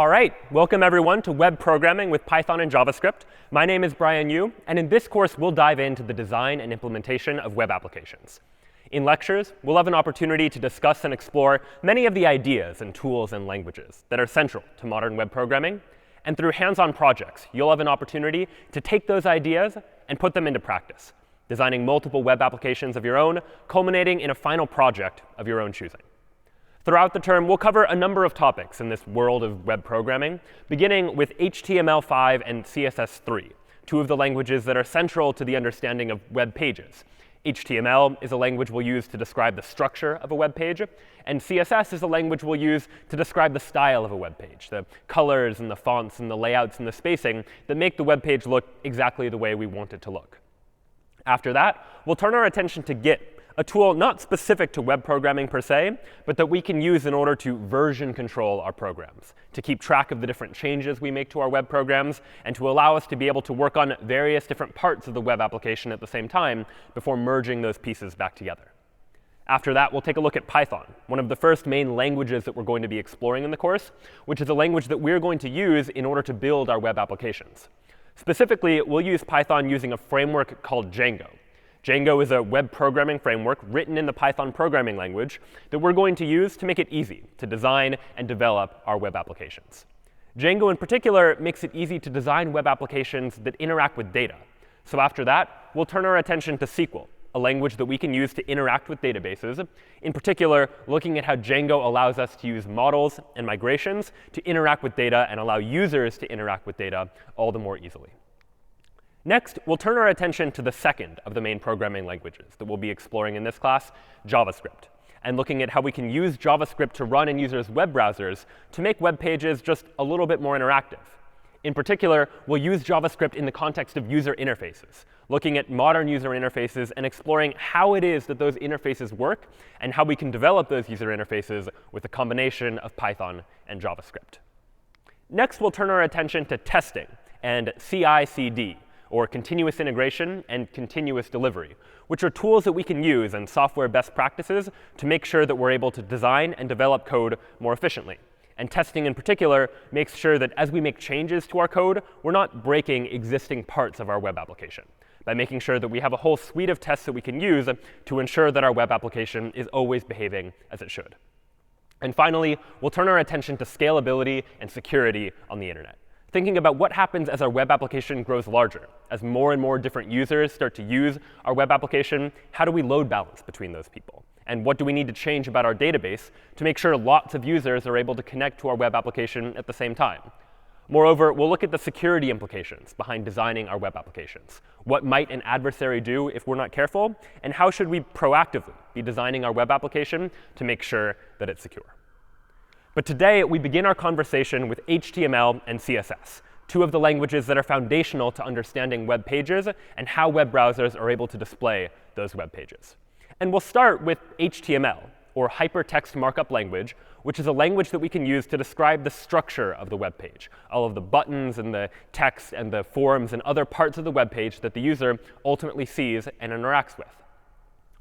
All right, welcome everyone to Web Programming with Python and JavaScript. My name is Brian Yu, and in this course, we'll dive into the design and implementation of web applications. In lectures, we'll have an opportunity to discuss and explore many of the ideas and tools and languages that are central to modern web programming. And through hands-on projects, you'll have an opportunity to take those ideas and put them into practice, designing multiple web applications of your own, culminating in a final project of your own choosing. Throughout the term, we'll cover a number of topics in this world of web programming, beginning with HTML5 and CSS3, two of the languages that are central to the understanding of web pages. HTML is a language we'll use to describe the structure of a web page, and CSS is a language we'll use to describe the style of a web page, the colors and the fonts and the layouts and the spacing that make the web page look exactly the way we want it to look. After that, we'll turn our attention to Git, a tool not specific to web programming per se, but that we can use in order to version control our programs, to keep track of the different changes we make to our web programs, and to allow us to be able to work on various different parts of the web application at the same time before merging those pieces back together. After that, we'll take a look at Python, one of the first main languages that we're going to be exploring in the course, which is a language that we're going to use in order to build our web applications. Specifically, we'll use Python using a framework called Django. Django is a web programming framework written in the Python programming language that we're going to use to make it easy to design and develop our web applications. Django in particular makes it easy to design web applications that interact with data. So after that, we'll turn our attention to SQL, a language that we can use to interact with databases, in particular looking at how Django allows us to use models and migrations to interact with data and allow users to interact with data all the more easily. Next, we'll turn our attention to the second of the main programming languages that we'll be exploring in this class, JavaScript, and looking at how we can use JavaScript to run in users' web browsers to make web pages just a little bit more interactive. In particular, we'll use JavaScript in the context of user interfaces, looking at modern user interfaces and exploring how it is that those interfaces work and how we can develop those user interfaces with a combination of Python and JavaScript. Next, we'll turn our attention to testing and CI/CD, or continuous integration and continuous delivery, which are tools that we can use and software best practices to make sure that we're able to design and develop code more efficiently. And testing in particular makes sure that as we make changes to our code, we're not breaking existing parts of our web application, by making sure that we have a whole suite of tests that we can use to ensure that our web application is always behaving as it should. And finally, we'll turn our attention to scalability and security on the internet, thinking about what happens as our web application grows larger. As more and more different users start to use our web application, how do we load balance between those people? And what do we need to change about our database to make sure lots of users are able to connect to our web application at the same time? Moreover, we'll look at the security implications behind designing our web applications. What might an adversary do if we're not careful? And how should we proactively be designing our web application to make sure that it's secure? But today, we begin our conversation with HTML and CSS, two of the languages that are foundational to understanding web pages and how web browsers are able to display those web pages. And we'll start with HTML, or HyperTextMarkupLanguage, which is a language that we can use to describe the structure of the web page, all of the buttons and the text and the forms and other parts of the web page that the user ultimately sees and interacts with.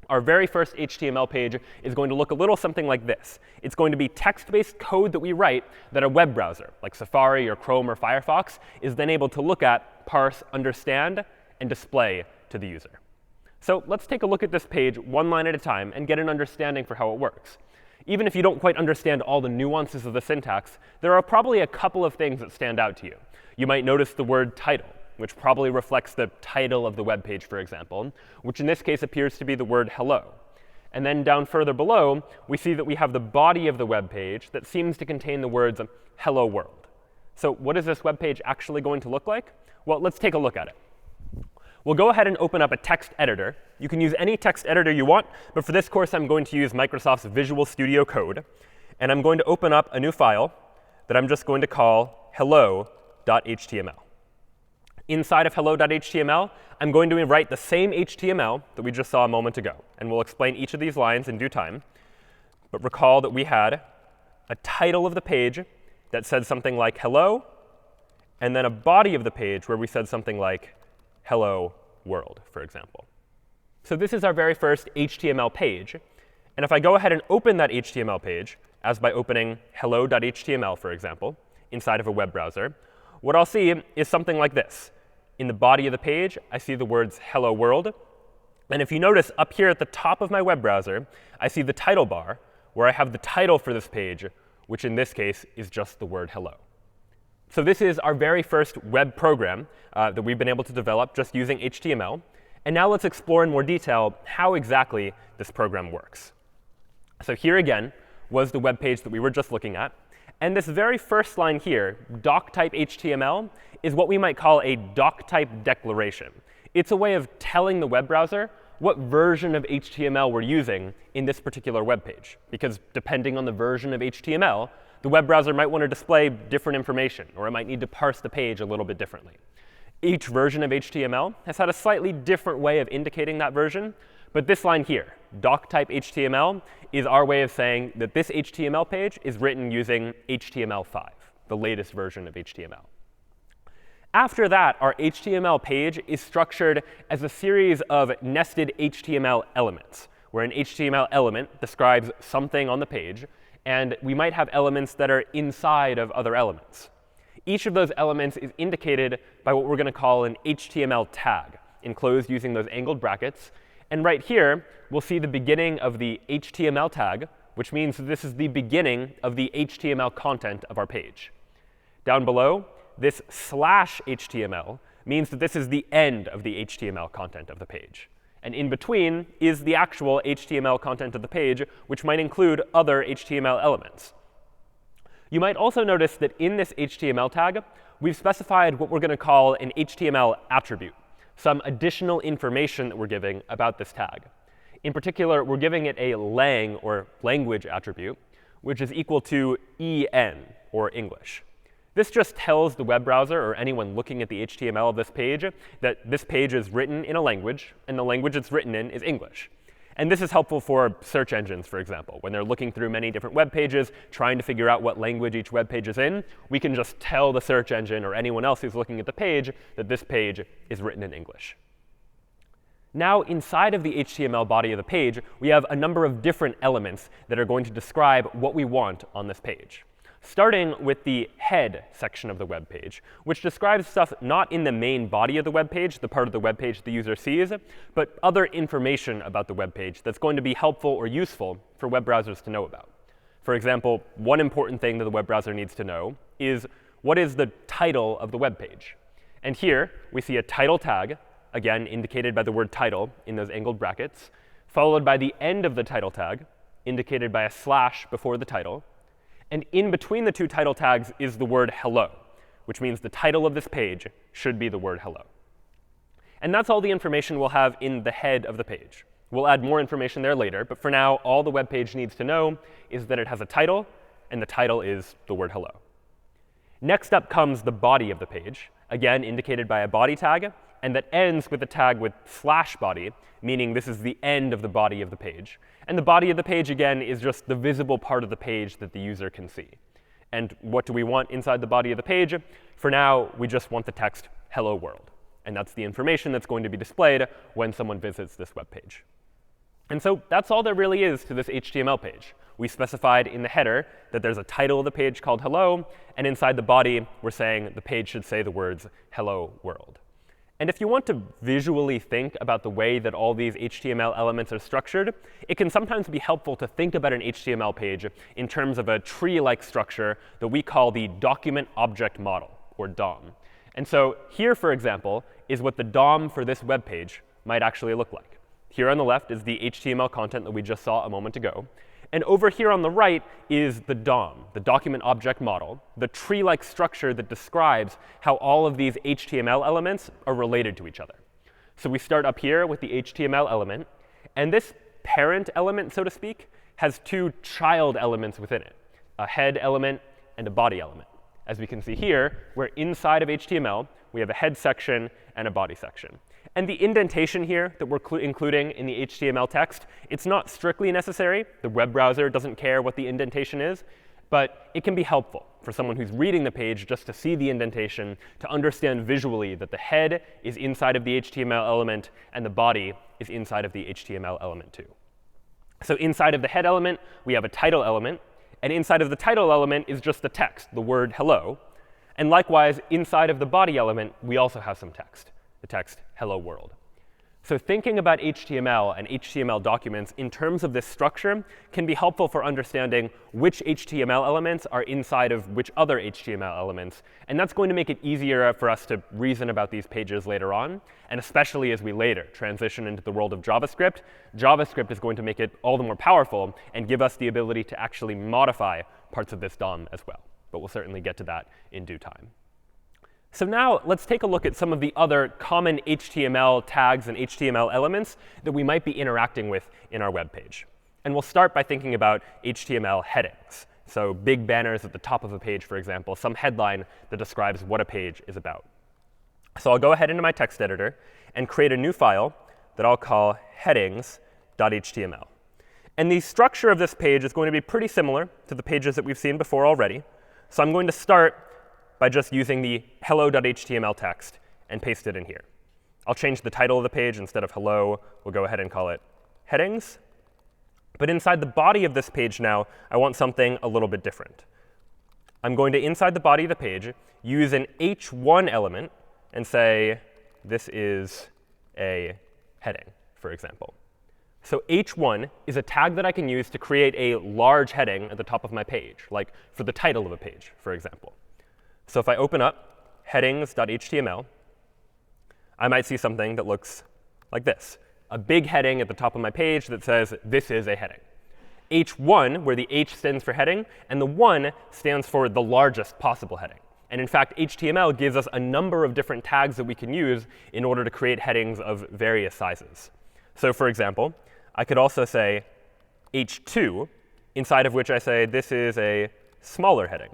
Our very first HTML page is going to look a little something like this. It's going to be text-based code that we write that a web browser, like Safari or Chrome or Firefox, is then able to look at, parse, understand, and display to the user. So let's take a look at this page one line at a time and get an understanding for how it works. Even if you don't quite understand all the nuances of the syntax, there are probably a couple of things that stand out to you. You might notice the word title, which probably reflects the title of the web page, for example, which in this case appears to be the word hello. And then down further below, we see that we have the body of the web page that seems to contain the words hello world. So what is this web page actually going to look like? Well, let's take a look at it. We'll go ahead and open up a text editor. You can use any text editor you want, but for this course, I'm going to use Microsoft's Visual Studio Code. And I'm going to open up a new file that I'm just going to call hello.html. Inside of hello.html, I'm going to write the same HTML that we just saw a moment ago. And we'll explain each of these lines in due time. But recall that we had a title of the page that said something like hello, and then a body of the page where we said something like hello world, for example. So this is our very first HTML page. And if I go ahead and open that HTML page, as by opening hello.html, for example, inside of a web browser, what I'll see is something like this. In the body of the page, I see the words hello world. And if you notice up here at the top of my web browser, I see the title bar, where I have the title for this page, which in this case is just the word hello. So this is our very first web program that we've been able to develop just using HTML. And now let's explore in more detail how exactly this program works. So here again was the web page that we were just looking at. And this very first line here, doctype HTML, is what we might call a doctype declaration. It's a way of telling the web browser what version of HTML we're using in this particular web page. Because depending on the version of HTML, the web browser might want to display different information, or it might need to parse the page a little bit differently. Each version of HTML has had a slightly different way of indicating that version. But this line here, doctype HTML, is our way of saying that this HTML page is written using HTML5, the latest version of HTML. After that, our HTML page is structured as a series of nested HTML elements, where an HTML element describes something on the page, and we might have elements that are inside of other elements. Each of those elements is indicated by what we're going to call an HTML tag, enclosed using those angled brackets. And right here, we'll see the beginning of the HTML tag, which means that this is the beginning of the HTML content of our page. Down below, this /HTML means that this is the end of the HTML content of the page. And in between is the actual HTML content of the page, which might include other HTML elements. You might also notice that in this HTML tag, we've specified what we're going to call an HTML attribute, some additional information that we're giving about this tag. In particular, we're giving it a lang, or language attribute, which is equal to en, or English. This just tells the web browser, or anyone looking at the HTML of this page, that this page is written in a language, and the language it's written in is English. And this is helpful for search engines, for example. When they're looking through many different web pages, trying to figure out what language each web page is in, we can just tell the search engine or anyone else who's looking at the page that this page is written in English. Now, inside of the HTML body of the page, we have a number of different elements that are going to describe what we want on this page. Starting with the head section of the web page, which describes stuff not in the main body of the web page, the part of the web page the user sees, but other information about the web page that's going to be helpful or useful for web browsers to know about. For example, one important thing that the web browser needs to know is what is the title of the web page. And here we see a title tag, again indicated by the word title in those angled brackets, followed by the end of the title tag, indicated by a slash before the title. And in between the two title tags is the word hello, which means the title of this page should be the word hello. And that's all the information we'll have in the head of the page. We'll add more information there later, but for now, all the web page needs to know is that it has a title, and the title is the word hello. Next up comes the body of the page, again indicated by a body tag, and that ends with a tag with /body, meaning this is the end of the body of the page. And the body of the page, again, is just the visible part of the page that the user can see. And what do we want inside the body of the page? For now, we just want the text hello world. And that's the information that's going to be displayed when someone visits this web page. And so that's all there really is to this HTML page. We specified in the header that there's a title of the page called hello. And inside the body, we're saying the page should say the words hello world. And if you want to visually think about the way that all these HTML elements are structured, it can sometimes be helpful to think about an HTML page in terms of a tree-like structure that we call the document object model, or DOM. And so here, for example, is what the DOM for this web page might actually look like. Here on the left is the HTML content that we just saw a moment ago. And over here on the right is the DOM, the document object model, the tree-like structure that describes how all of these HTML elements are related to each other. So we start up here with the HTML element. And this parent element, so to speak, has two child elements within it, a head element and a body element. As we can see here, where inside of HTML, we have a head section and a body section. And the indentation here that we're including in the HTML text, it's not strictly necessary. The web browser doesn't care what the indentation is. But it can be helpful for someone who's reading the page just to see the indentation, to understand visually that the head is inside of the HTML element and the body is inside of the HTML element too. So inside of the head element, we have a title element. And inside of the title element is just the text, the word hello. And likewise, inside of the body element, we also have some text, the text hello world. So thinking about HTML and HTML documents in terms of this structure can be helpful for understanding which HTML elements are inside of which other HTML elements. And that's going to make it easier for us to reason about these pages later on. And especially as we later transition into the world of JavaScript, JavaScript is going to make it all the more powerful and give us the ability to actually modify parts of this DOM as well. But we'll certainly get to that in due time. So now let's take a look at some of the other common HTML tags and HTML elements that we might be interacting with in our web page. And we'll start by thinking about HTML headings. So big banners at the top of a page, for example, some headline that describes what a page is about. So I'll go ahead into my text editor and create a new file that I'll call headings.html. And the structure of this page is going to be pretty similar to the pages that we've seen before already. So I'm going to start by just using the hello.html text and paste it in here. I'll change the title of the page. Instead of hello, we'll go ahead and call it headings. But inside the body of this page now, I want something a little bit different. I'm going to, inside the body of the page, use an h1 element and say, this is a heading, for example. So h1 is a tag that I can use to create a large heading at the top of my page, like for the title of a page, for example. So if I open up headings.html, I might see something that looks like this, a big heading at the top of my page that says, this is a heading. H1, where the H stands for heading, and the 1 stands for the largest possible heading. And in fact, HTML gives us a number of different tags that we can use in order to create headings of various sizes. So for example, I could also say h2, inside of which I say this is a smaller heading.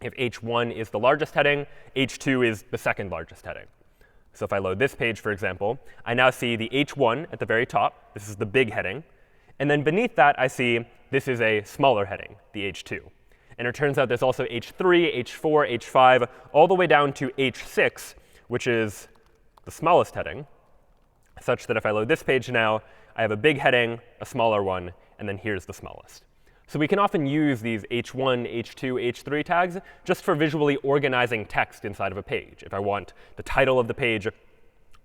If h1 is the largest heading, h2 is the second largest heading. So if I load this page, for example, I now see the h1 at the very top. This is the big heading. And then beneath that, I see this is a smaller heading, the h2. And it turns out there's also h3, h4, h5, all the way down to h6, which is the smallest heading, such that if I load this page now, I have a big heading, a smaller one, and then here's the smallest. So we can often use these h1, h2, h3 tags just for visually organizing text inside of a page. If I want the title of the page,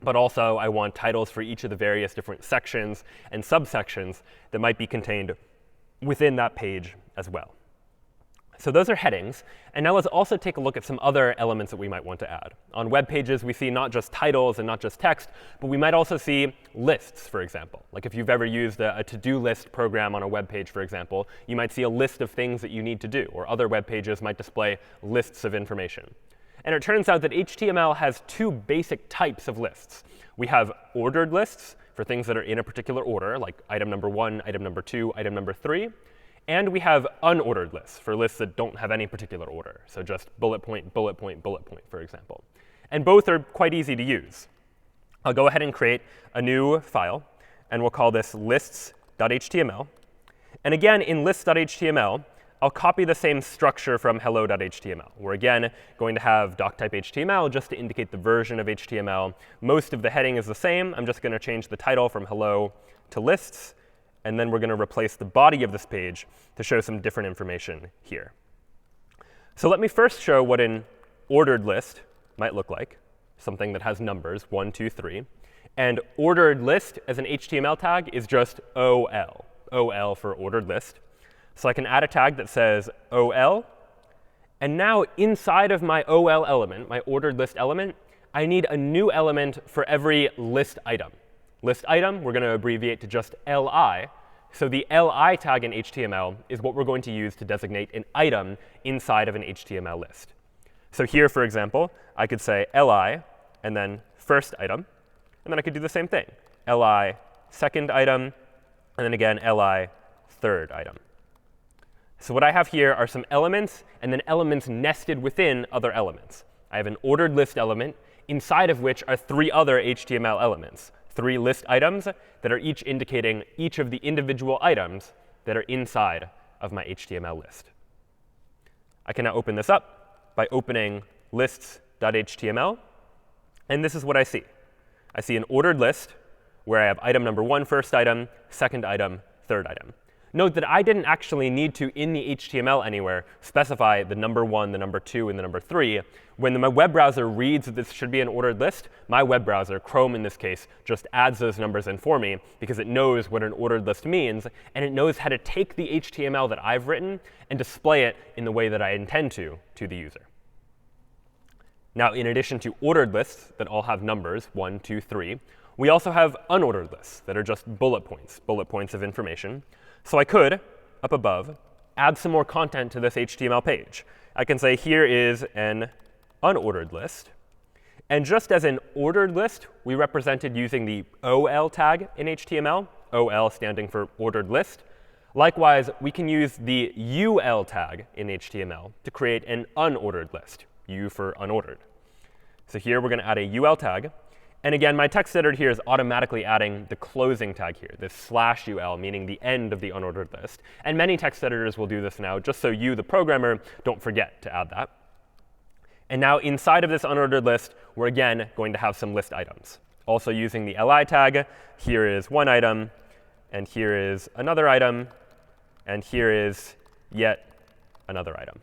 but also I want titles for each of the various different sections and subsections that might be contained within that page as well. So those are headings. And now let's also take a look at some other elements that we might want to add. On web pages, we see not just titles and not just text, but we might also see lists, for example. Like if you've ever used a to-do list program on a web page, for example, you might see a list of things that you need to do. Or other web pages might display lists of information. And it turns out that HTML has two basic types of lists. We have ordered lists for things that are in a particular order, like item number 1, item number 2, item number 3. And we have unordered lists for lists that don't have any particular order. So just bullet point, bullet point, bullet point, for example. And both are quite easy to use. I'll go ahead and create a new file. And we'll call this lists.html. And again, in lists.html, I'll copy the same structure from hello.html. We're again going to have doctype HTML just to indicate the version of HTML. Most of the heading is the same. I'm just going to change the title from hello to lists. And then we're going to replace the body of this page to show some different information here. So let me first show what an ordered list might look like, something that has numbers, 1, 2, 3. And ordered list as an HTML tag is just OL, OL for ordered list. So I can add a tag that says OL. And now inside of my OL element, my ordered list element, I need a new element for every list item. List item, we're going to abbreviate to just li. So the li tag in HTML is what we're going to use to designate an item inside of an HTML list. So here, for example, I could say li and then first item. And then I could do the same thing, li second item, and then again li third item. So what I have here are some elements and then elements nested within other elements. I have an ordered list element inside of which are 3 other HTML elements. 3 list items that are each indicating each of the individual items that are inside of my HTML list. I can now open this up by opening lists.html. And this is what I see. I see an ordered list where I have item number 1, first item, second item, third item. note that I didn't actually need to, in the HTML anywhere, specify the number 1, the number 2, and the number 3. When my web browser reads that this should be an ordered list, my web browser, Chrome in this case, just adds those numbers in for me because it knows what an ordered list means, and it knows how to take the HTML that I've written and display it in the way that I intend to the user. Now, in addition to ordered lists that all have numbers, 1, 2, 3, we also have unordered lists that are just bullet points of information. So I could, up above, add some more content to this HTML page. I can say here is an unordered list. And just as an ordered list, we represented using the OL tag in HTML, OL standing for ordered list. Likewise, we can use the UL tag in HTML to create an unordered list, U for unordered. So here we're going to add a UL tag. And again, my text editor here is automatically adding the closing tag here, this /ul, meaning the end of the unordered list. And many text editors will do this now, just so you, the programmer, don't forget to add that. And now inside of this unordered list, we're again going to have some list items. Also using the li tag, here is one item, and here is another item, and here is yet another item.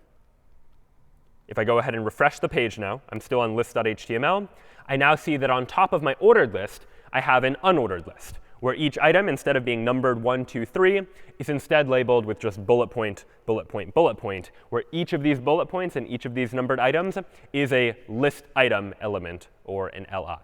If I go ahead and refresh the page now, I'm still on list.html. I now see that on top of my ordered list, I have an unordered list, where each item, instead of being numbered 1, 2, 3, is instead labeled with just bullet point, bullet point, bullet point, where each of these bullet points and each of these numbered items is a list item element, or an li.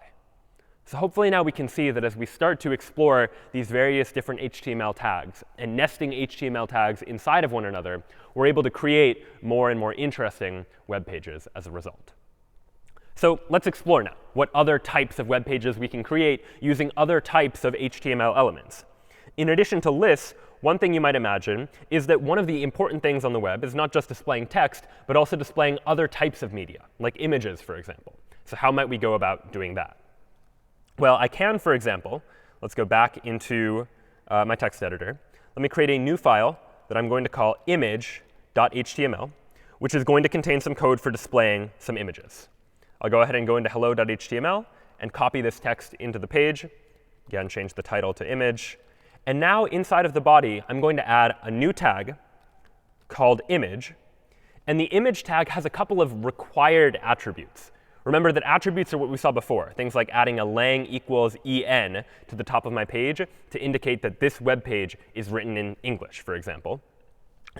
So hopefully now we can see that as we start to explore these various different HTML tags and nesting HTML tags inside of one another, we're able to create more and more interesting web pages as a result. So let's explore now what other types of web pages we can create using other types of HTML elements. In addition to lists, one thing you might imagine is that one of the important things on the web is not just displaying text, but also displaying other types of media, like images, for example. So how might we go about doing that? Well, I can, for example, let's go back into my text editor. Let me create a new file that I'm going to call image.html, which is going to contain some code for displaying some images. I'll go ahead and go into hello.html and copy this text into the page. Again, change the title to image. And now inside of the body, I'm going to add a new tag called image. And the image tag has a couple of required attributes. Remember that attributes are what we saw before, things like adding a lang equals en to the top of my page to indicate that this web page is written in English, for example.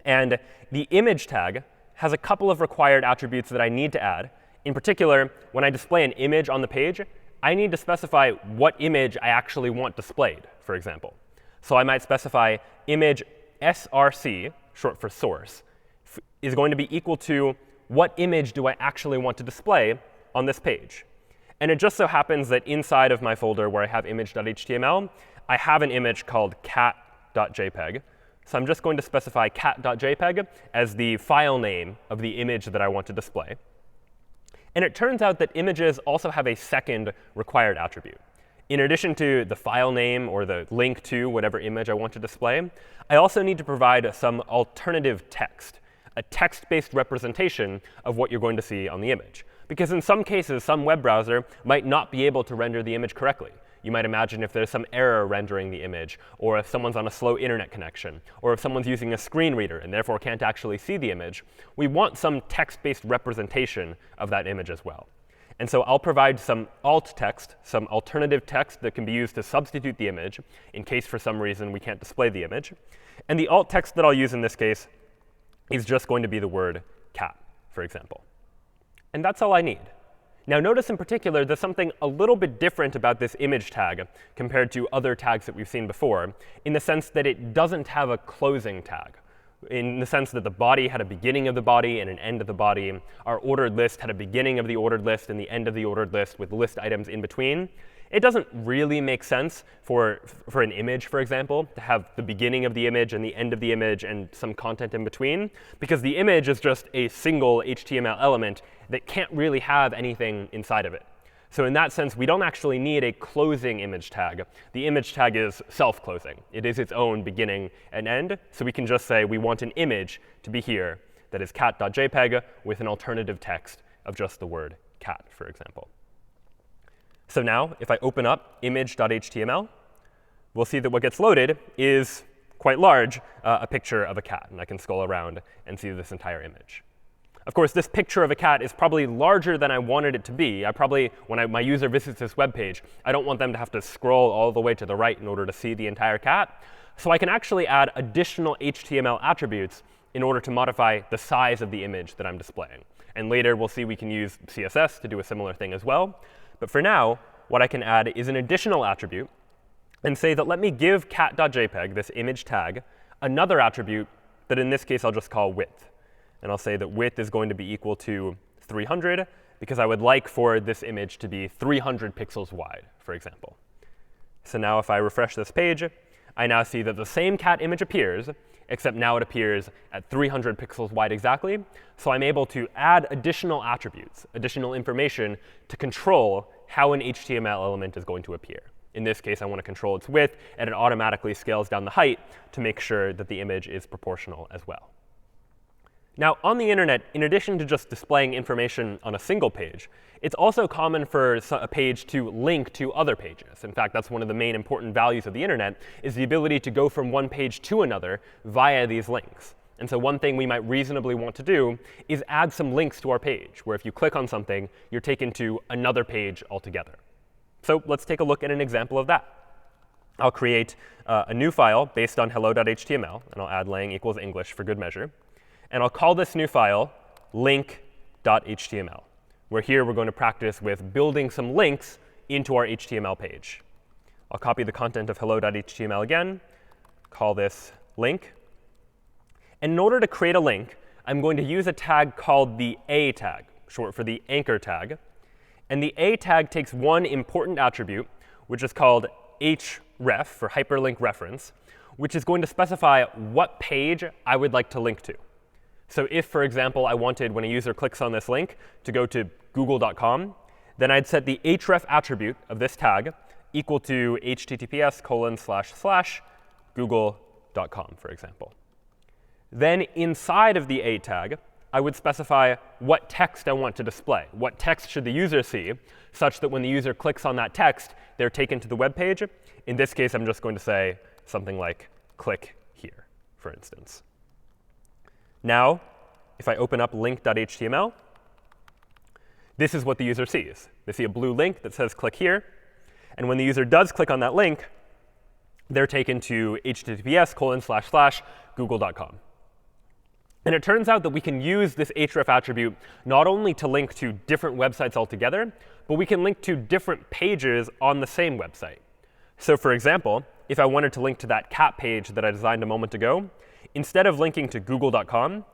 And the image tag has a couple of required attributes that I need to add. In particular, when I display an image on the page, I need to specify what image I actually want displayed, for example. So I might specify image src, short for source, is going to be equal to what image do I actually want to display on this page. And it just so happens that inside of my folder where I have image.html, I have an image called cat.jpg. So I'm just going to specify cat.jpg as the file name of the image that I want to display. And it turns out that images also have a second required attribute. In addition to the file name or the link to whatever image I want to display, I also need to provide some alternative text, a text-based representation of what you're going to see on the image. Because in some cases, some web browser might not be able to render the image correctly. You might imagine if there's some error rendering the image, or if someone's on a slow internet connection, or if someone's using a screen reader and therefore can't actually see the image. We want some text-based representation of that image as well. And so I'll provide some alt text, some alternative text that can be used to substitute the image in case for some reason we can't display the image. And the alt text that I'll use in this case is just going to be the word cat, for example. And that's all I need. Now notice in particular there's something a little bit different about this image tag compared to other tags that we've seen before, in the sense that it doesn't have a closing tag. In the sense that the body had a beginning of the body and an end of the body. Our ordered list had a beginning of the ordered list and the end of the ordered list with list items in between. It doesn't really make sense for an image, for example, to have the beginning of the image and the end of the image and some content in between, because the image is just a single HTML element that can't really have anything inside of it. So in that sense, we don't actually need a closing image tag. The image tag is self-closing. It is its own beginning and end. So we can just say we want an image to be here that is cat.jpg with an alternative text of just the word cat, for example. So now, if I open up image.html, we'll see that what gets loaded is quite large, a picture of a cat. And I can scroll around and see this entire image. Of course, this picture of a cat is probably larger than I wanted it to be. When my user visits this web page, I don't want them to have to scroll all the way to the right in order to see the entire cat. So I can actually add additional HTML attributes in order to modify the size of the image that I'm displaying. And later, we'll see we can use CSS to do a similar thing as well. But for now, what I can add is an additional attribute and say that let me give cat.jpg, this image tag, another attribute that in this case I'll just call width. And I'll say that width is going to be equal to 300, because I would like for this image to be 300 pixels wide, for example. So now if I refresh this page, I now see that the same cat image appears, except now it appears at 300 pixels wide exactly. So I'm able to add additional attributes, additional information to control how an HTML element is going to appear. In this case, I want to control its width, and it automatically scales down the height to make sure that the image is proportional as well. Now, on the internet, in addition to just displaying information on a single page, it's also common for a page to link to other pages. In fact, that's one of the main important values of the internet, is the ability to go from one page to another via these links. And so one thing we might reasonably want to do is add some links to our page, where if you click on something, you're taken to another page altogether. So let's take a look at an example of that. I'll create a new file based on hello.html, and I'll add lang equals English for good measure. And I'll call this new file link.html, where here we're going to practice with building some links into our HTML page. I'll copy the content of hello.html again, call this link. And in order to create a link, I'm going to use a tag called the A tag, short for the anchor tag. And the A tag takes one important attribute, which is called href, for hyperlink reference, which is going to specify what page I would like to link to. So if, for example, I wanted, when a user clicks on this link, to go to google.com, then I'd set the href attribute of this tag equal to https://google.com, for example. Then inside of the A tag, I would specify what text I want to display. What text should the user see, such that when the user clicks on that text, they're taken to the web page. In this case, I'm just going to say something like click here, for instance. Now, if I open up link.html, this is what the user sees. They see a blue link that says click here. And when the user does click on that link, they're taken to https://google.com. And it turns out that we can use this href attribute not only to link to different websites altogether, but we can link to different pages on the same website. So for example, if I wanted to link to that cat page that I designed a moment ago, instead of linking to google.com,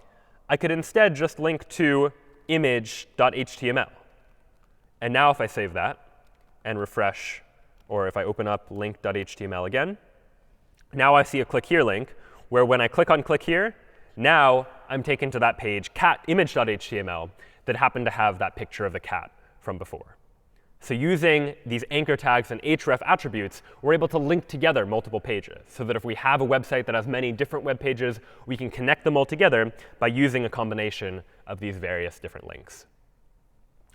I could instead just link to image.html. And now if I save that and refresh, or if I open up link.html again, now I see a click here link, where when I click on click here, now I'm taken to that page, cat image.html, that happened to have that picture of the cat from before. So using these anchor tags and href attributes, we're able to link together multiple pages, so that if we have a website that has many different web pages, we can connect them all together by using a combination of these various different links.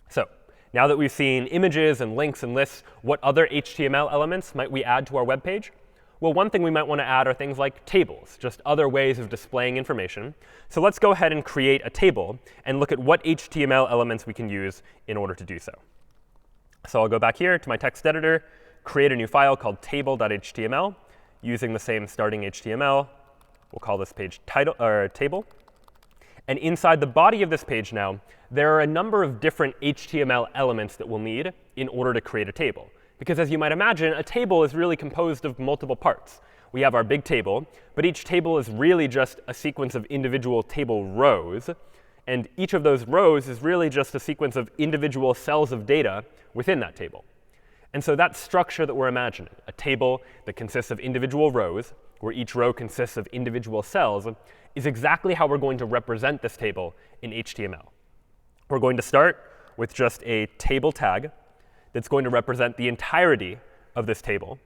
So now that we've seen images and links and lists, what other HTML elements might we add to our web page? Well, one thing we might want to add are things like tables, just other ways of displaying information. So let's go ahead and create a table and look at what HTML elements we can use in order to do so. So I'll go back here to my text editor, create a new file called table.html using the same starting HTML. We'll call this page title or table. And inside the body of this page now, there are a number of different HTML elements that we'll need in order to create a table. Because as you might imagine, a table is really composed of multiple parts. We have our big table, but each table is really just a sequence of individual table rows. And each of those rows is really just a sequence of individual cells of data within that table. And so that structure that we're imagining, a table that consists of individual rows, where each row consists of individual cells, is exactly how we're going to represent this table in HTML. We're going to start with just a table tag that's going to represent the entirety of this table.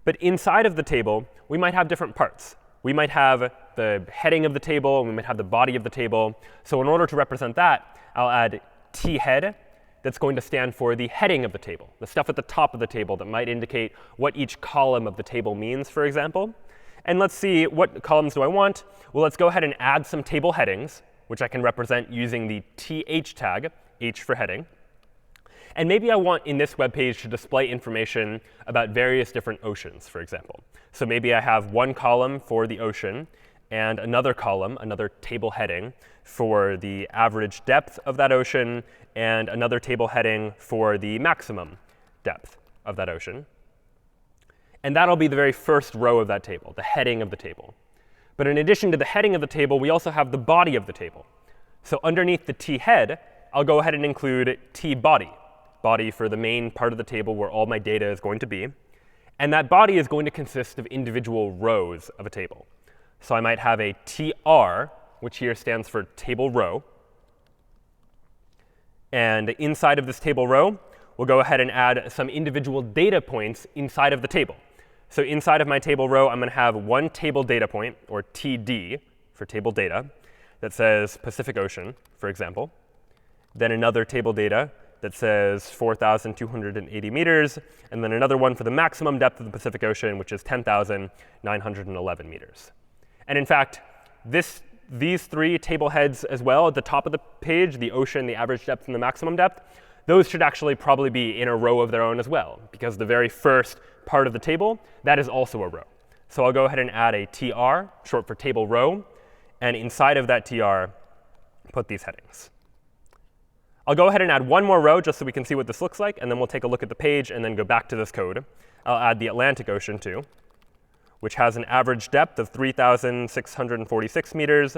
But inside of the table, we might have different parts. We might have the heading of the table, and we might have the body of the table. So in order to represent that, I'll addthead. That's going to stand for the heading of the table, the stuff at the top of the table that might indicate what each column of the table means, for example. And let's see, what columns do I want? Well, let's go ahead and add some table headings, which I can represent using the th tag, h for heading. And maybe I want in this web page to display information about various different oceans, for example. So maybe I have one column for the ocean and another column, another table heading, for the average depth of that ocean, and another table heading for the maximum depth of that ocean. And that'll be the very first row of that table, the heading of the table. But in addition to the heading of the table, we also have the body of the table. So underneath the t-head, I'll go ahead and include t-body, body for the main part of the table where all my data is going to be. And that body is going to consist of individual rows of a table. So I might have a tr, which here stands for table row. And inside of this table row, we'll go ahead and add some individual data points inside of the table. So inside of my table row, I'm going to have one table data point, or td for table data, that says Pacific Ocean, for example. Then another table data that says 4,280 meters, and then another one for the maximum depth of the Pacific Ocean, which is 10,911 meters. And in fact, these three table heads as well at the top of the page, the ocean, the average depth, and the maximum depth, those should actually probably be in a row of their own as well, because the very first part of the table, that is also a row. So I'll go ahead and add a tr, short for table row, and inside of that tr, put these headings. I'll go ahead and add one more row just so we can see what this looks like, and then we'll take a look at the page and then go back to this code. I'll add the Atlantic Ocean too, which has an average depth of 3,646 meters,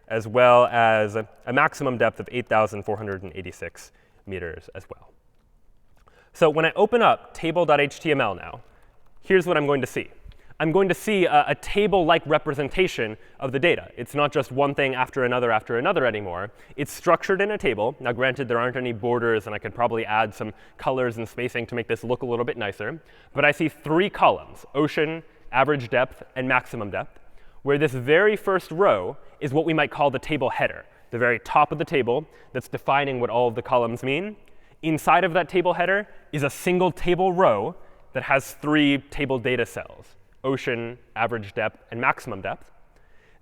as well as a maximum depth of 8,486 meters as well. So when I open up table.html now, here's what I'm going to see. I'm going to see a table-like representation of the data. It's not just one thing after another anymore. It's structured in a table. Now, granted, there aren't any borders, and I could probably add some colors and spacing to make this look a little bit nicer. But I see three columns: ocean, average depth, and maximum depth, where this very first row is what we might call the table header, the very top of the table that's defining what all of the columns mean. Inside of that table header is a single table row that has three table data cells: ocean, average depth, and maximum depth.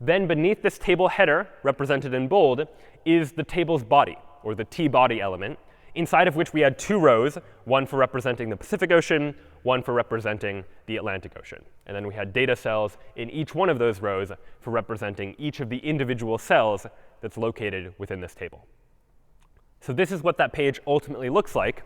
Then beneath this table header, represented in bold, is the table's body, or the t-body element, inside of which we had two rows, one for representing the Pacific Ocean, one for representing the Atlantic Ocean. And then we had data cells in each one of those rows for representing each of the individual cells that's located within this table. So this is what that page ultimately looks like.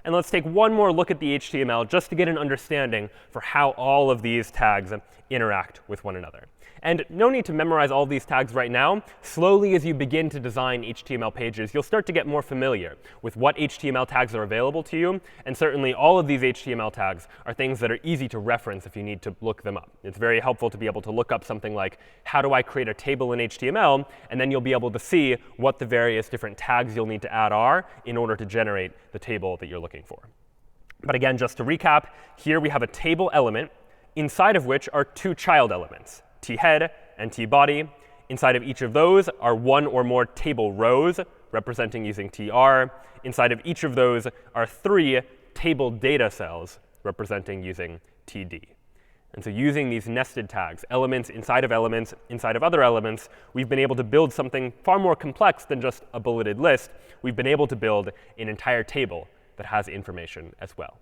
And let's take one more look at the HTML just to get an understanding for how all of these tags interact with one another. And no need to memorize all these tags right now. Slowly, as you begin to design HTML pages, you'll start to get more familiar with what HTML tags are available to you. And certainly, all of these HTML tags are things that are easy to reference if you need to look them up. It's very helpful to be able to look up something like, how do I create a table in HTML? And then you'll be able to see what the various different tags you'll need to add are in order to generate the table that you're looking for. But again, just to recap, here we have a table element, inside of which are two child elements: t-head and t-body. Inside of each of those are one or more table rows, representing using tr. Inside of each of those are three table data cells, representing using td. And so using these nested tags, elements inside of other elements, we've been able to build something far more complex than just a bulleted list. We've been able to build an entire table that has information as well.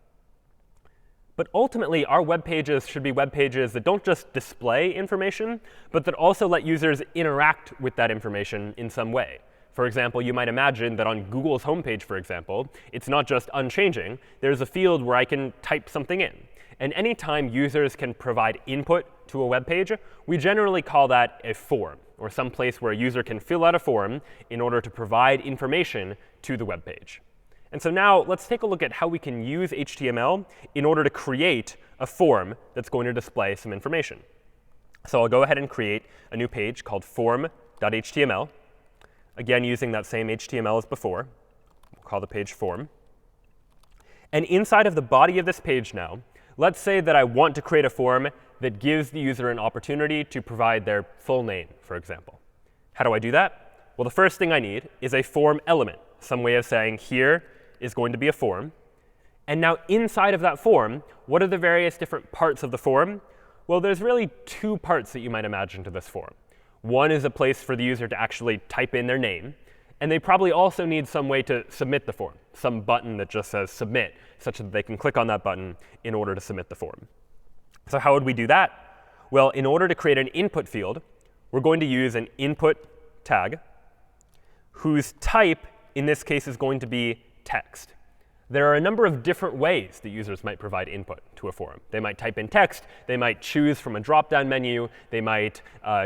But ultimately, our web pages should be web pages that don't just display information, but that also let users interact with that information in some way. For example, you might imagine that on Google's homepage, for example, it's not just unchanging. There's a field where I can type something in. And anytime users can provide input to a web page, we generally call that a form, or some place where a user can fill out a form in order to provide information to the web page. And so now let's take a look at how we can use HTML in order to create a form that's going to display some information. So I'll go ahead and create a new page called form.html, again using that same HTML as before. We'll call the page form. And inside of the body of this page now, let's say that I want to create a form that gives the user an opportunity to provide their full name, for example. How do I do that? Well, the first thing I need is a form element, some way of saying here is going to be a form. And now inside of that form, what are the various different parts of the form? Well, there's really two parts that you might imagine to this form. One is a place for the user to actually type in their name. And they probably also need some way to submit the form, some button that just says submit, such that they can click on that button in order to submit the form. So how would we do that? Well, in order to create an input field, we're going to use an input tag whose type, in this case, is going to be text. There are a number of different ways that users might provide input to a form. They might type in text. They might choose from a drop-down menu. They might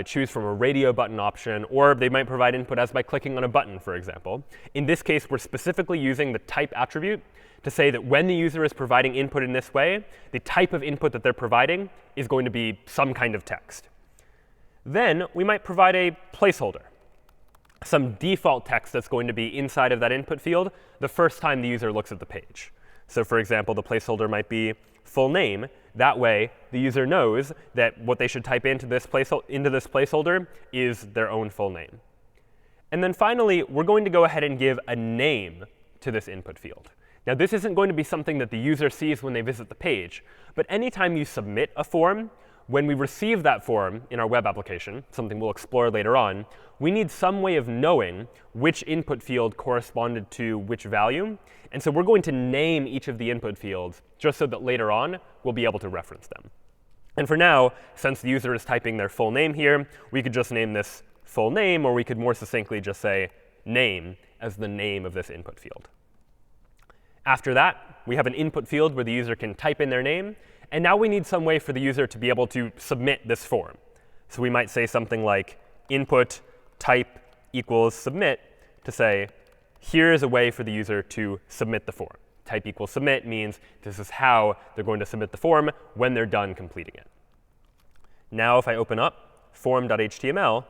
choose from a radio button option. Or they might provide input as by clicking on a button, for example. In this case, we're specifically using the type attribute to say that when the user is providing input in this way, the type of input that they're providing is going to be some kind of text. Then we might provide a placeholder, some default text that's going to be inside of that input field the first time the user looks at the page. So for example, the placeholder might be full name. That way, the user knows that what they should type into this placeholder is their own full name. And then finally, we're going to go ahead and give a name to this input field. Now, this isn't going to be something that the user sees when they visit the page. But anytime you submit a form, when we receive that form in our web application, something we'll explore later on, we need some way of knowing which input field corresponded to which value. And so we're going to name each of the input fields just so that later on we'll be able to reference them. And for now, since the user is typing their full name here, we could just name this full name, or we could more succinctly just say name as the name of this input field. After that, we have an input field where the user can type in their name. And now we need some way for the user to be able to submit this form. So we might say something like input type equals submit to say, here is a way for the user to submit the form. Type equals submit means this is how they're going to submit the form when they're done completing it. Now if I open up form.html,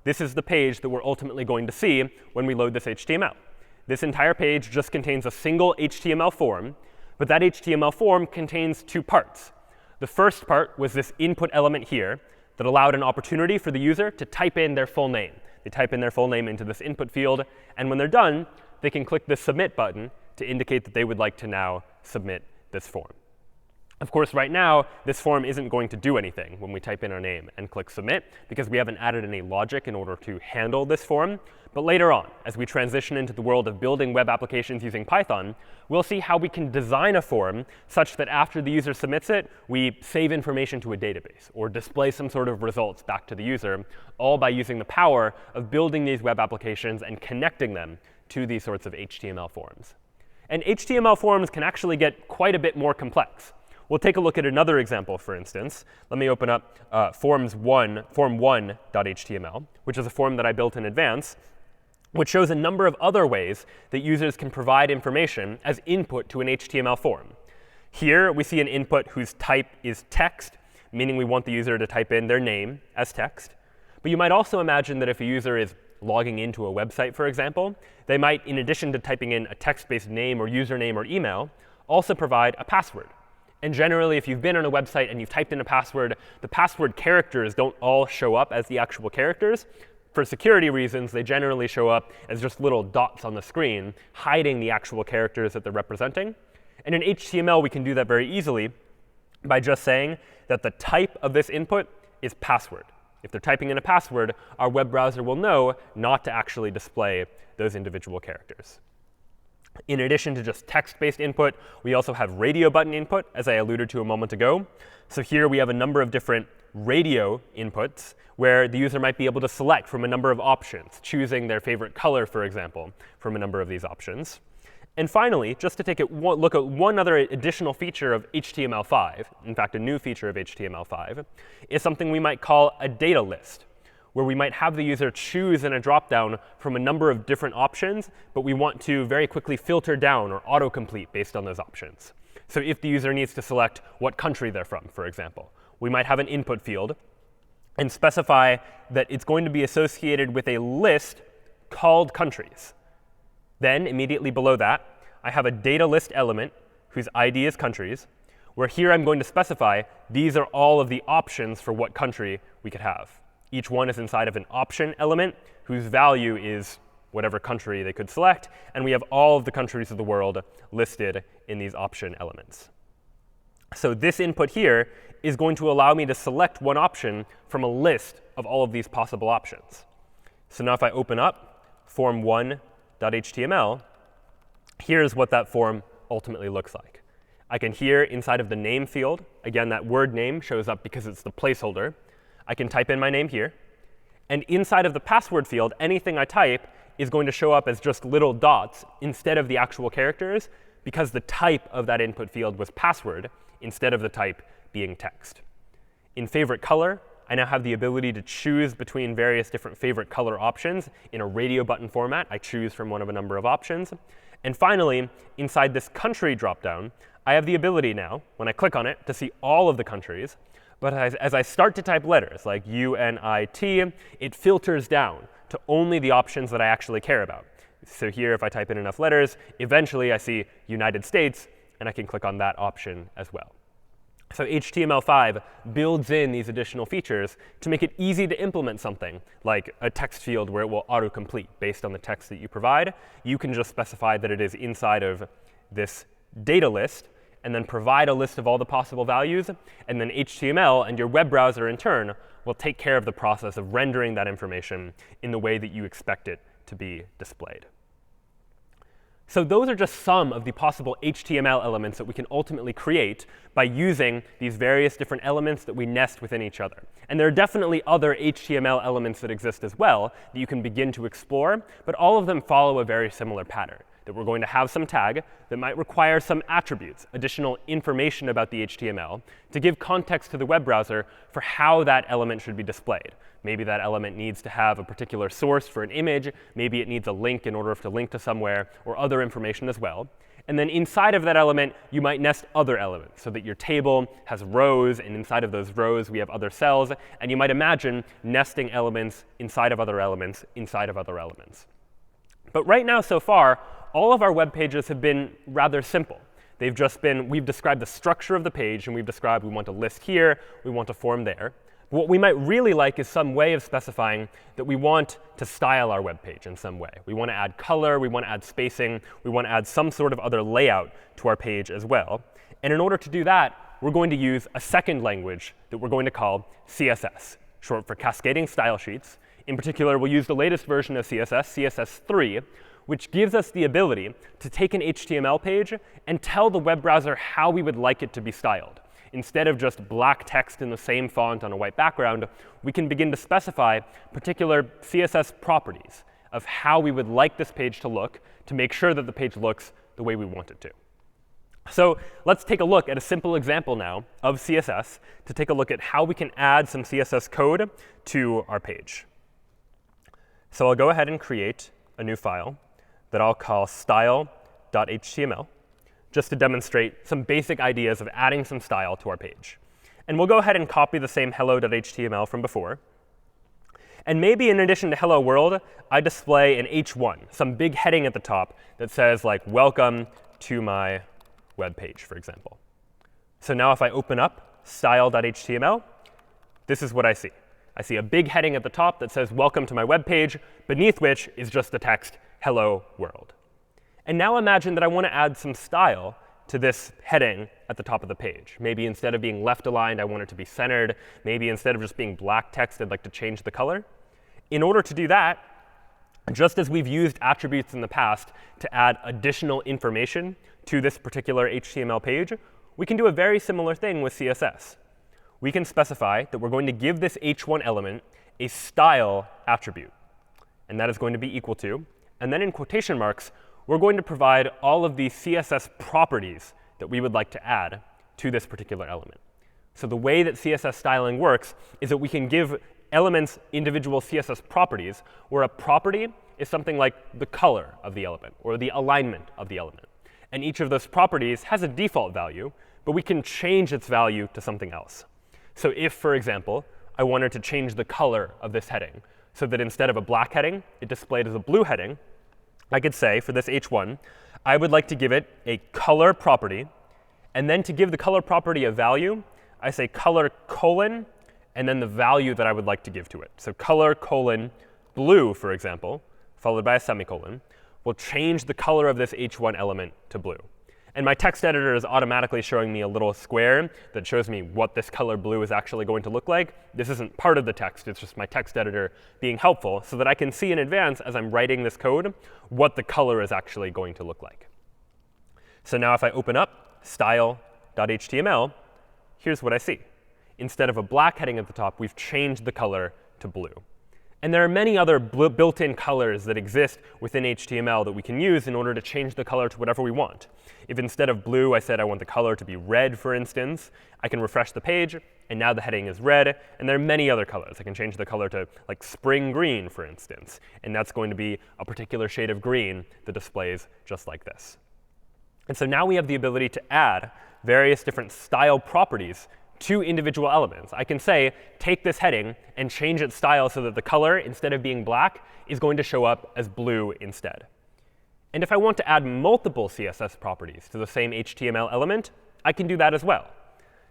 this is the page that we're ultimately going to see when we load this HTML. This entire page just contains a single HTML form. But that HTML form contains two parts. The first part was this input element here that allowed an opportunity for the user to type in their full name. They type in their full name into this input field. And when they're done, they can click the submit button to indicate that they would like to now submit this form. Of course, right now, this form isn't going to do anything when we type in our name and click submit, because we haven't added any logic in order to handle this form. But later on, as we transition into the world of building web applications using Python, we'll see how we can design a form such that after the user submits it, we save information to a database or display some sort of results back to the user, all by using the power of building these web applications and connecting them to these sorts of HTML forms. And HTML forms can actually get quite a bit more complex. We'll take a look at another example, for instance. Let me open up form1.html, which is a form that I built in advance, which shows a number of other ways that users can provide information as input to an HTML form. Here, we see an input whose type is text, meaning we want the user to type in their name as text. But you might also imagine that if a user is logging into a website, for example, they might, in addition to typing in a text-based name or username or email, also provide a password. And generally, if you've been on a website and you've typed in a password, the password characters don't all show up as the actual characters. For security reasons, they generally show up as just little dots on the screen, hiding the actual characters that they're representing. And in HTML, we can do that very easily by just saying that the type of this input is password. If they're typing in a password, our web browser will know not to actually display those individual characters. In addition to just text-based input, we also have radio button input, as I alluded to a moment ago. So here we have a number of different radio inputs where the user might be able to select from a number of options, choosing their favorite color, for example, from a number of these options. And finally, just to take a look at one other additional feature of HTML5, in fact, a new feature of HTML5, is something we might call a data list, where we might have the user choose in a dropdown from a number of different options, but we want to very quickly filter down or autocomplete based on those options. So if the user needs to select what country they're from, for example, we might have an input field and specify that it's going to be associated with a list called countries. Then immediately below that, I have a data list element whose ID is countries, where here I'm going to specify these are all of the options for what country we could have. Each one is inside of an option element whose value is whatever country they could select. And we have all of the countries of the world listed in these option elements. So this input here is going to allow me to select one option from a list of all of these possible options. So now if I open up form1.html, here's what that form ultimately looks like. I can here, inside of the name field, again, that word name shows up because it's the placeholder. I can type in my name here. And inside of the password field, anything I type is going to show up as just little dots instead of the actual characters, because the type of that input field was password instead of the type being text. In favorite color, I now have the ability to choose between various different favorite color options in a radio button format. I choose from one of a number of options. And finally, inside this country dropdown, I have the ability now, when I click on it, to see all of the countries. But as I start to type letters like UNIT, it filters down to only the options that I actually care about. So here, if I type in enough letters, eventually I see United States, and I can click on that option as well. So HTML5 builds in these additional features to make it easy to implement something like a text field where it will autocomplete based on the text that you provide. You can just specify that it is inside of this data list, and then provide a list of all the possible values. And then HTML and your web browser, in turn, will take care of the process of rendering that information in the way that you expect it to be displayed. So those are just some of the possible HTML elements that we can ultimately create by using these various different elements that we nest within each other. And there are definitely other HTML elements that exist as well that you can begin to explore, but all of them follow a very similar pattern. That we're going to have some tag that might require some attributes, additional information about the HTML, to give context to the web browser for how that element should be displayed. Maybe that element needs to have a particular source for an image. Maybe it needs a link in order to link to somewhere, or other information as well. And then inside of that element, you might nest other elements so that your table has rows, and inside of those rows, we have other cells. And you might imagine nesting elements inside of other elements inside of other elements. But right now, so far, all of our web pages have been rather simple. They've just been, we've described the structure of the page, and we've described we want a list here, we want a form there. But what we might really like is some way of specifying that we want to style our web page in some way. We want to add color, we want to add spacing, we want to add some sort of other layout to our page as well. And in order to do that, we're going to use a second language that we're going to call CSS, short for CascadingStyleSheets. In particular, we'll use the latest version of CSS, CS50's, which gives us the ability to take an HTML page and tell the web browser how we would like it to be styled. Instead of just black text in the same font on a white background, we can begin to specify particular CSS properties of how we would like this page to look to make sure that the page looks the way we want it to. So let's take a look at a simple example now of CSS to take a look at how we can add some CSS code to our page. So I'll go ahead and create a new file that I'll call style.html, just to demonstrate some basic ideas of adding some style to our page. And we'll go ahead and copy the same hello.html from before. And maybe in addition to hello world, I display an h1, some big heading at the top that says, like, welcome to my web page, for example. So now if I open up style.html, this is what I see. I see a big heading at the top that says, welcome to my web page, beneath which is just the text, hello world. And now imagine that I want to add some style to this heading at the top of the page. Maybe instead of being left aligned, I want it to be centered. Maybe instead of just being black text, I'd like to change the color. In order to do that, just as we've used attributes in the past to add additional information to this particular HTML page, we can do a very similar thing with CSS. We can specify that we're going to give this h1 element a style attribute. And that is going to be equal to, and then in quotation marks, we're going to provide all of the CSS properties that we would like to add to this particular element. So the way that CSS styling works is that we can give elements individual CSS properties, where a property is something like the color of the element or the alignment of the element. And each of those properties has a default value, but we can change its value to something else. So if, for example, I wanted to change the color of this heading so that instead of a black heading, it displayed as a blue heading, I could say for this h1, I would like to give it a color property. And then to give the color property a value, I say color colon, and then the value that I would like to give to it. So color colon blue, for example, followed by a semicolon, will change the color of this h1 element to blue. And my text editor is automatically showing me a little square that shows me what this color blue is actually going to look like. This isn't part of the text. It's just my text editor being helpful so that I can see in advance as I'm writing this code what the color is actually going to look like. So now if I open up style.html, here's what I see. Instead of a black heading at the top, we've changed the color to blue. And there are many other built-in colors that exist within HTML that we can use in order to change the color to whatever we want. If instead of blue, I said I want the color to be red, for instance, I can refresh the page, and now the heading is red. And there are many other colors. I can change the color to like spring green, for instance. And that's going to be a particular shade of green that displays just like this. And so now we have the ability to add various different style properties to individual elements. I can say, take this heading and change its style so that the color, instead of being black, is going to show up as blue instead. And if I want to add multiple CSS properties to the same HTML element, I can do that as well.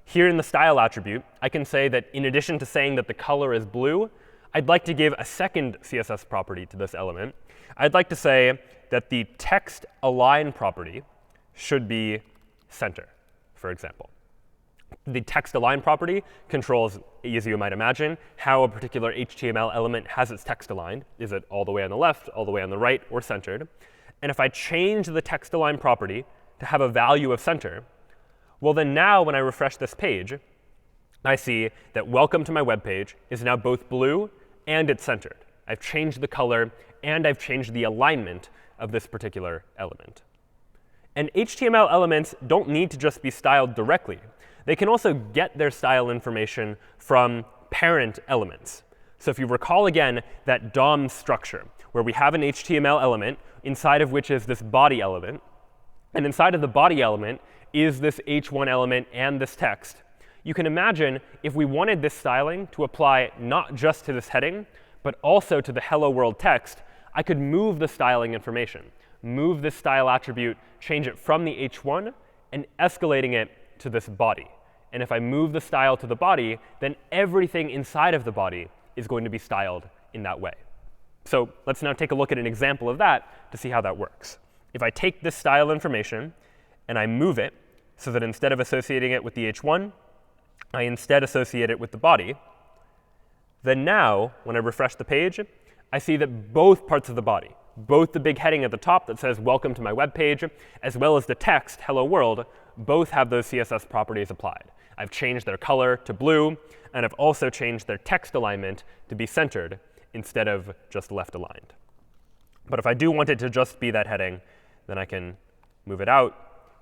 Here in the style attribute, I can say that in addition to saying that the color is blue, I'd like to give a second CSS property to this element. I'd like to say that the text align property should be center, for example. The text align property controls, as you might imagine, how a particular HTML element has its text aligned. Is it all the way on the left, all the way on the right, or centered? And if I change the text align property to have a value of center, well, then now when I refresh this page, I see that welcome to my web page is now both blue and it's centered. I've changed the color, and I've changed the alignment of this particular element. And HTML elements don't need to just be styled directly. They can also get their style information from parent elements. So if you recall again that DOM structure, where we have an HTML element inside of which is this body element, and inside of the body element is this h1 element and this text, you can imagine if we wanted this styling to apply not just to this heading, but also to the hello world text, I could move the styling information, move this style attribute, change it from the h1, and escalating it to this body. And if I move the style to the body, then everything inside of the body is going to be styled in that way. So let's now take a look at an example of that to see how that works. If I take this style information and I move it so that instead of associating it with the h1, I instead associate it with the body, then now, when I refresh the page, I see that both parts of the body, both the big heading at the top that says welcome to my web page, as well as the text hello world, both have those CSS properties applied. I've changed their color to blue, and I've also changed their text alignment to be centered instead of just left aligned. But if I do want it to just be that heading, then I can move it out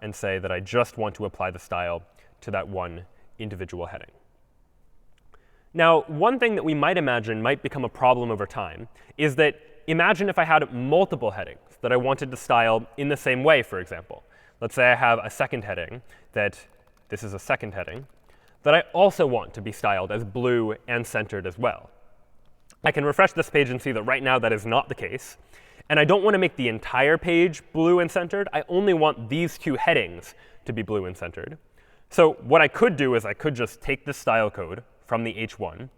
and say that I just want to apply the style to that one individual heading. Now, one thing that we might imagine might become a problem over time is that imagine if I had multiple headings that I wanted to style in the same way, for example. Let's say I have a second heading that this is a second heading that I also want to be styled as blue and centered as well. I can refresh this page and see that right now that is not the case. And I don't want to make the entire page blue and centered. I only want these two headings to be blue and centered. So what I could do is I could just take this style code from the h1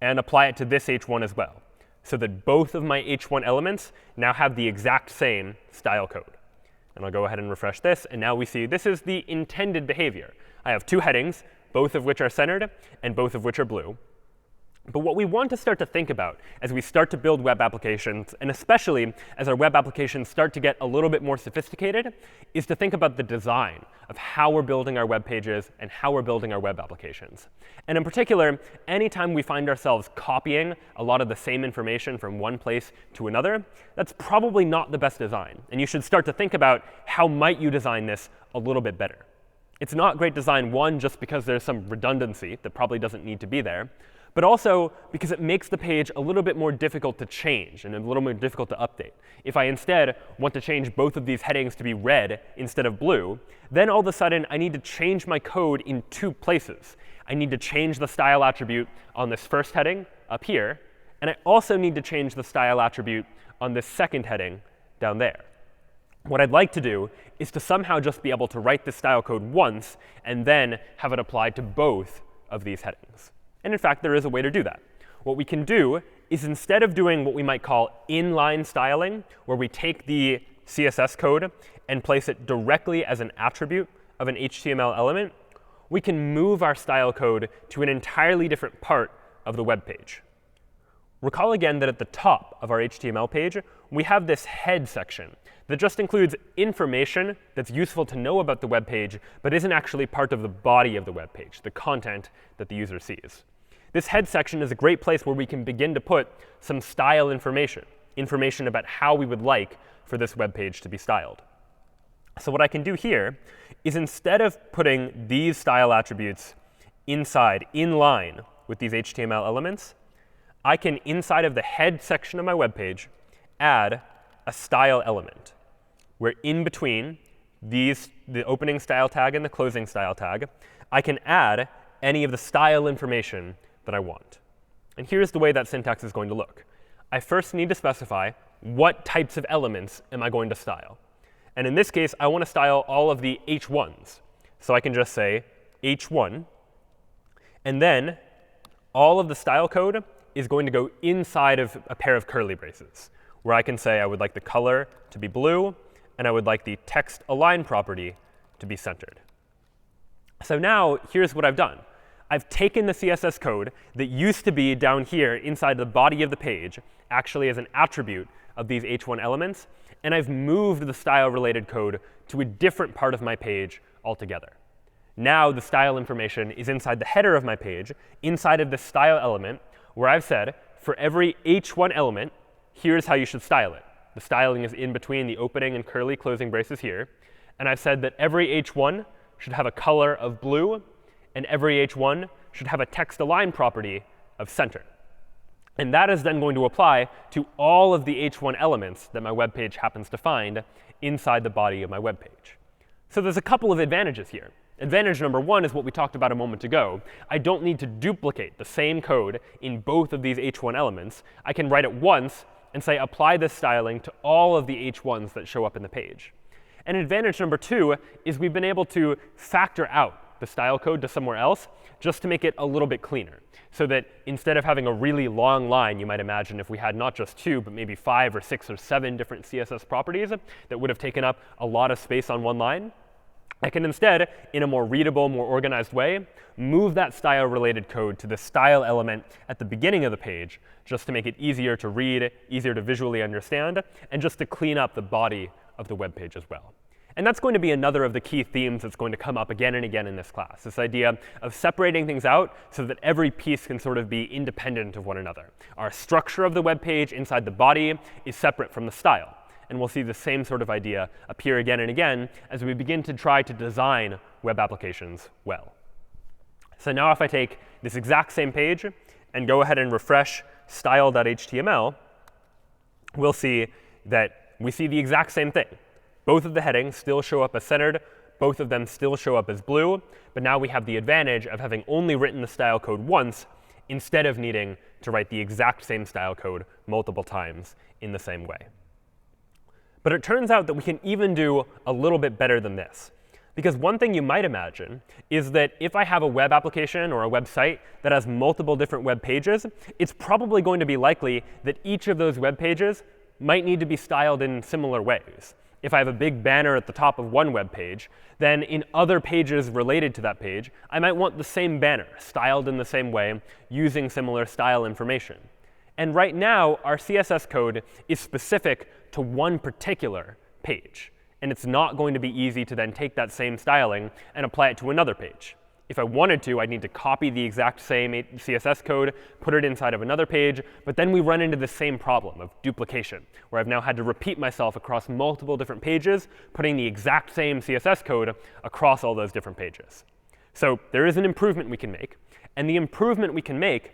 and apply it to this h1 as well, so that both of my h1 elements now have the exact same style code. And I'll go ahead and refresh this. And now we see this is the intended behavior. I have two headings, both of which are centered and both of which are blue. But what we want to start to think about as we start to build web applications, and especially as our web applications start to get a little bit more sophisticated, is to think about the design of how we're building our web pages and how we're building our web applications. And in particular, anytime we find ourselves copying a lot of the same information from one place to another, that's probably not the best design. And you should start to think about how might you design this a little bit better. It's not great design, one, just because there's some redundancy that probably doesn't need to be there, but also because it makes the page a little bit more difficult to change and a little more difficult to update. If I instead want to change both of these headings to be red instead of blue, then all of a sudden I need to change my code in two places. I need to change the style attribute on this first heading up here, and I also need to change the style attribute on this second heading down there. What I'd like to do is to somehow just be able to write this style code once and then have it applied to both of these headings. And in fact, there is a way to do that. What we can do is instead of doing what we might call inline styling, where we take the CSS code and place it directly as an attribute of an HTML element, we can move our style code to an entirely different part of the web page. Recall again that at the top of our HTML page, we have this head section that just includes information that's useful to know about the web page, but isn't actually part of the body of the web page, the content that the user sees. This head section is a great place where we can begin to put some style information about how we would like for this web page to be styled. So what I can do here is, instead of putting these style attributes inside, in line with these HTML elements, I can, inside of the head section of my web page, add a style element, where in between the opening style tag and the closing style tag, I can add any of the style information that I want. And here's the way that syntax is going to look. I first need to specify what types of elements am I going to style. And in this case, I want to style all of the h1s. So I can just say h1. And then all of the style code is going to go inside of a pair of curly braces, where I can say I would like the color to be blue, and I would like the text align property to be centered. So now here's what I've done. I've taken the CSS code that used to be down here inside the body of the page, actually as an attribute of these h1 elements, and I've moved the style-related code to a different part of my page altogether. Now the style information is inside the header of my page, inside of the style element, where I've said, for every h1 element, here's how you should style it. The styling is in between the opening and curly closing braces here. And I've said that every h1 should have a color of blue, and every h1 should have a text align property of center. And that is then going to apply to all of the h1 elements that my web page happens to find inside the body of my web page. So there's a couple of advantages here. Advantage number one is what we talked about a moment ago. I don't need to duplicate the same code in both of these h1 elements. I can write it once and say, apply this styling to all of the h1s that show up in the page. And advantage number two is we've been able to factor out the style code to somewhere else just to make it a little bit cleaner, so that instead of having a really long line, you might imagine if we had not just 2, but maybe 5 or 6 or 7 different CSS properties that would have taken up a lot of space on one line, I can instead, in a more readable, more organized way, move that style-related code to the style element at the beginning of the page, just to make it easier to read, easier to visually understand, and just to clean up the body of the web page as well. And that's going to be another of the key themes that's going to come up again and again in this class, this idea of separating things out so that every piece can sort of be independent of one another. Our structure of the web page inside the body is separate from the style. And we'll see the same sort of idea appear again and again as we begin to try to design web applications well. So now if I take this exact same page and go ahead and refresh style.html, we'll see that we see the exact same thing. Both of the headings still show up as centered. Both of them still show up as blue. But now we have the advantage of having only written the style code once instead of needing to write the exact same style code multiple times in the same way. But it turns out that we can even do a little bit better than this. Because one thing you might imagine is that if I have a web application or a website that has multiple different web pages, it's probably going to be likely that each of those web pages might need to be styled in similar ways. If I have a big banner at the top of one web page, then in other pages related to that page, I might want the same banner styled in the same way using similar style information. And right now, our CSS code is specific to one particular page. And it's not going to be easy to then take that same styling and apply it to another page. If I wanted to, I'd need to copy the exact same CSS code, put it inside of another page, but then we run into the same problem of duplication, where I've now had to repeat myself across multiple different pages, putting the exact same CSS code across all those different pages. So there is an improvement we can make. And the improvement we can make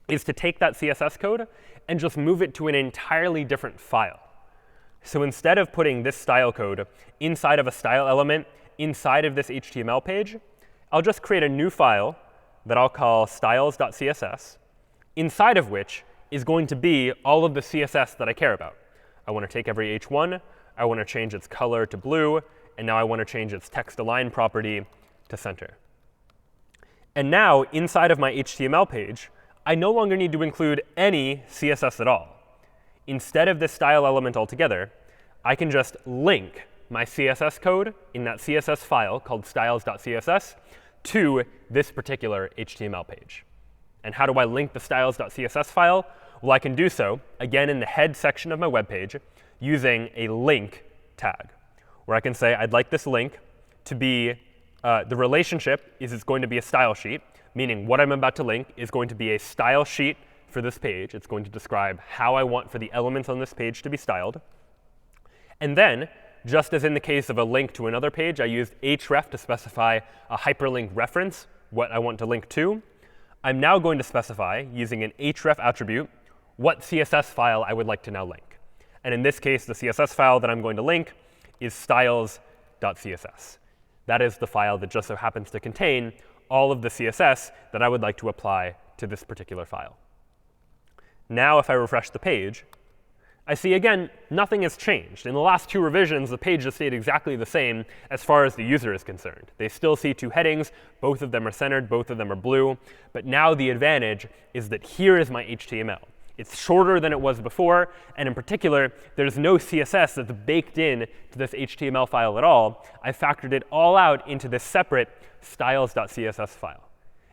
is to take that CSS code and just move it to an entirely different file. So instead of putting this style code inside of a style element inside of this HTML page, I'll just create a new file that I'll call styles.css, inside of which is going to be all of the CSS that I care about. I want to take every h1. I want to change its color to blue. And now I want to change its text align property to center. And now, inside of my HTML page, I no longer need to include any CSS at all. Instead of this style element altogether, I can just link my CSS code in that CSS file called styles.css to this particular HTML page. And how do I link the styles.css file? Well, I can do so, again, in the head section of my web page using a link tag, where I can say I'd like this link to be the relationship is it's going to be a style sheet, meaning what I'm about to link is going to be a style sheet for this page. It's going to describe how I want for the elements on this page to be styled. And then, just as in the case of a link to another page, I used href to specify a hyperlink reference, what I want to link to. I'm now going to specify, using an href attribute, what CSS file I would like to now link. And in this case, the CSS file that I'm going to link is styles.css. That is the file that just so happens to contain all of the CSS that I would like to apply to this particular file. Now, if I refresh the page, I see, again, nothing has changed. In the last 2 revisions, the page has stayed exactly the same as far as the user is concerned. They still see 2 headings. Both of them are centered. Both of them are blue. But now the advantage is that here is my HTML. It's shorter than it was before. And in particular, there's no CSS that's baked in to this HTML file at all. I factored it all out into this separate styles.css file.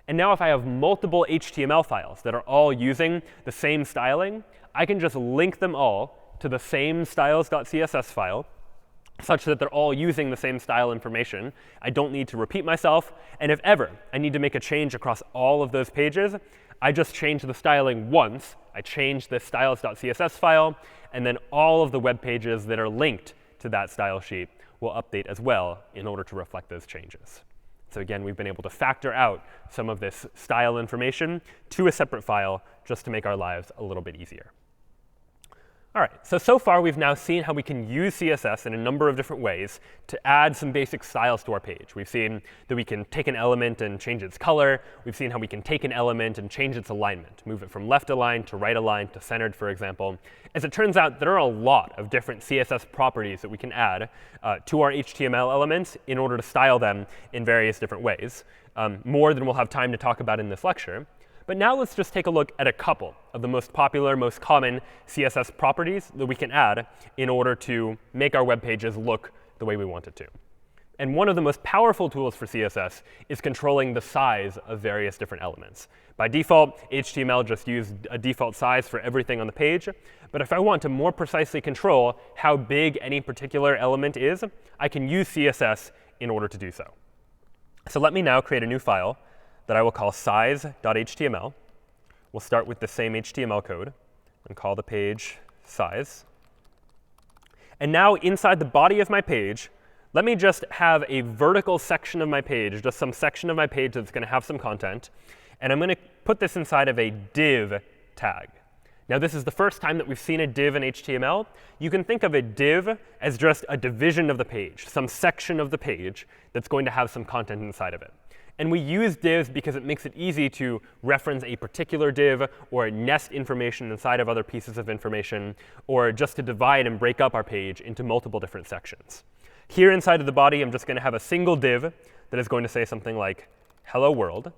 And now if I have multiple HTML files that are all using the same styling, I can just link them all to the same styles.css file such that they're all using the same style information. I don't need to repeat myself. And if ever I need to make a change across all of those pages, I just change the styling once. I change the styles.css file, and then all of the web pages that are linked to that style sheet will update as well in order to reflect those changes. So again, we've been able to factor out some of this style information to a separate file just to make our lives a little bit easier. All right, so far we've now seen how we can use CSS in a number of different ways to add some basic styles to our page. We've seen that we can take an element and change its color. We've seen how we can take an element and change its alignment, move it from left aligned to right aligned to centered, for example. As it turns out, there are a lot of different CSS properties that we can add to our HTML elements in order to style them in various different ways, more than we'll have time to talk about in this lecture. But now let's just take a look at a couple of the most popular, most common CSS properties that we can add in order to make our web pages look the way we want it to. And one of the most powerful tools for CSS is controlling the size of various different elements. By default, HTML just uses a default size for everything on the page. But if I want to more precisely control how big any particular element is, I can use CSS in order to do so. So let me now create a new file that I will call size.html. We'll start with the same HTML code and call the page size. And now inside the body of my page, let me just have a vertical section of my page, just some section of my page that's going to have some content. And I'm going to put this inside of a div tag. Now, this is the first time that we've seen a div in HTML. You can think of a div as just a division of the page, some section of the page that's going to have some content inside of it. And we use divs because it makes it easy to reference a particular div or nest information inside of other pieces of information, or just to divide and break up our page into multiple different sections. Here inside of the body, I'm just going to have a single div that is going to say something like hello world.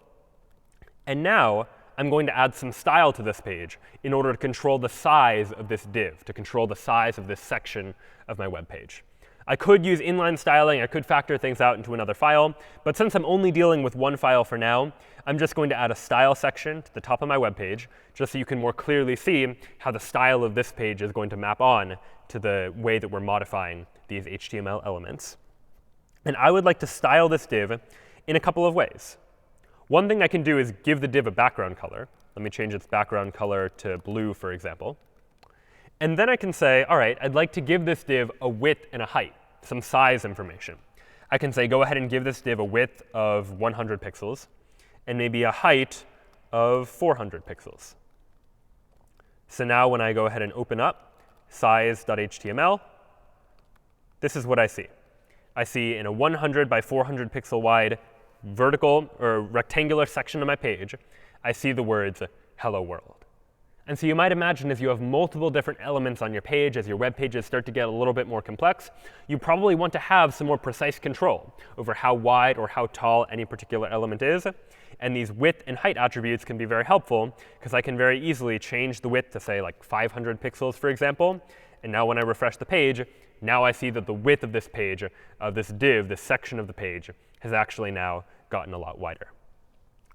And now I'm going to add some style to this page in order to control the size of this div, to control the size of this section of my web page. I could use inline styling. I could factor things out into another file. But since I'm only dealing with one file for now, I'm just going to add a style section to the top of my web page, just so you can more clearly see how the style of this page is going to map on to the way that we're modifying these HTML elements. And I would like to style this div in a couple of ways. One thing I can do is give the div a background color. Let me change its background color to blue, for example. And then I can say, all right, I'd like to give this div a width and a height, some size information. I can say, go ahead and give this div a width of 100 pixels and maybe a height of 400 pixels. So now when I go ahead and open up size.html, this is what I see. I see in a 100 by 400 pixel wide vertical or rectangular section of my page, I see the words hello world. And so you might imagine as you have multiple different elements on your page, as your web pages start to get a little bit more complex, you probably want to have some more precise control over how wide or how tall any particular element is. And these width and height attributes can be very helpful, because I can very easily change the width to, say, like 500 pixels, for example. And now when I refresh the page, now I see that the width of this page, of this div, this section of the page, has actually now gotten a lot wider.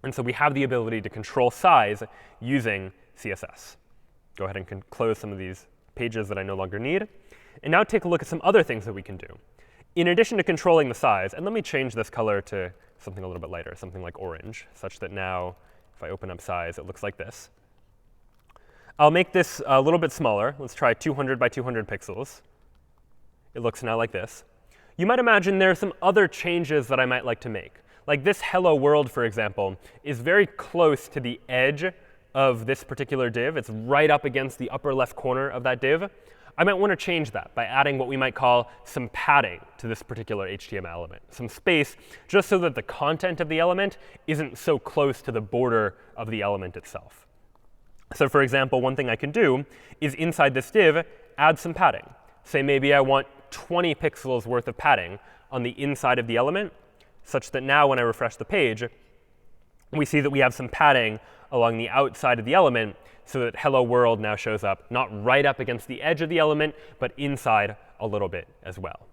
And so we have the ability to control size using CSS. Go ahead and close some of these pages that I no longer need. And now take a look at some other things that we can do. In addition to controlling the size, and let me change this color to something a little bit lighter, something like orange, such that now if I open up size, it looks like this. I'll make this a little bit smaller. Let's try 200 by 200 pixels. It looks now like this. You might imagine there are some other changes that I might like to make. Like this hello world, for example, is very close to the edge of this particular div. It's right up against the upper left corner of that div. I might want to change that by adding what we might call some padding to this particular HTML element, some space, just so that the content of the element isn't so close to the border of the element itself. So for example, one thing I can do is inside this div, add some padding. Say maybe I want 20 pixels worth of padding on the inside of the element, such that now when I refresh the page, we see that we have some padding along the outside of the element, so that hello world now shows up not right up against the edge of the element, but inside a little bit as well.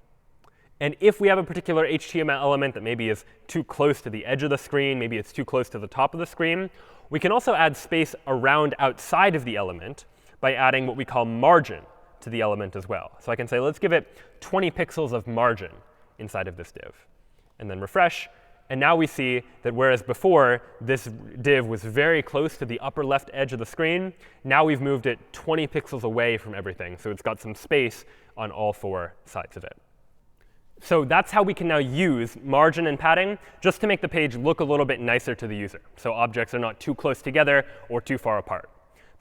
And if we have a particular HTML element that maybe is too close to the edge of the screen, maybe it's too close to the top of the screen, we can also add space around outside of the element by adding what we call margin to the element as well. So I can say, let's give it 20 pixels of margin inside of this div. And then refresh. And now we see that whereas before this div was very close to the upper left edge of the screen, now we've moved it 20 pixels away from everything. So it's got some space on all four sides of it. So that's how we can now use margin and padding just to make the page look a little bit nicer to the user, so objects are not too close together or too far apart.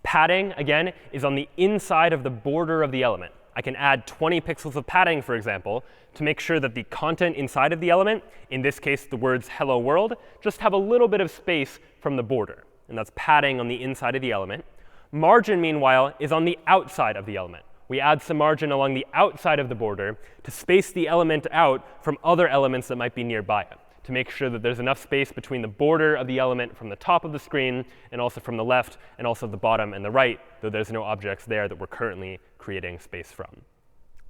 Padding, again, is on the inside of the border of the element. I can add 20 pixels of padding, for example, to make sure that the content inside of the element, in this case the words hello world, just have a little bit of space from the border. And that's padding on the inside of the element. Margin, meanwhile, is on the outside of the element. We add some margin along the outside of the border to space the element out from other elements that might be nearby it, to make sure that there's enough space between the border of the element from the top of the screen and also from the left and also the bottom and the right, though there's no objects there that we're currently creating space from.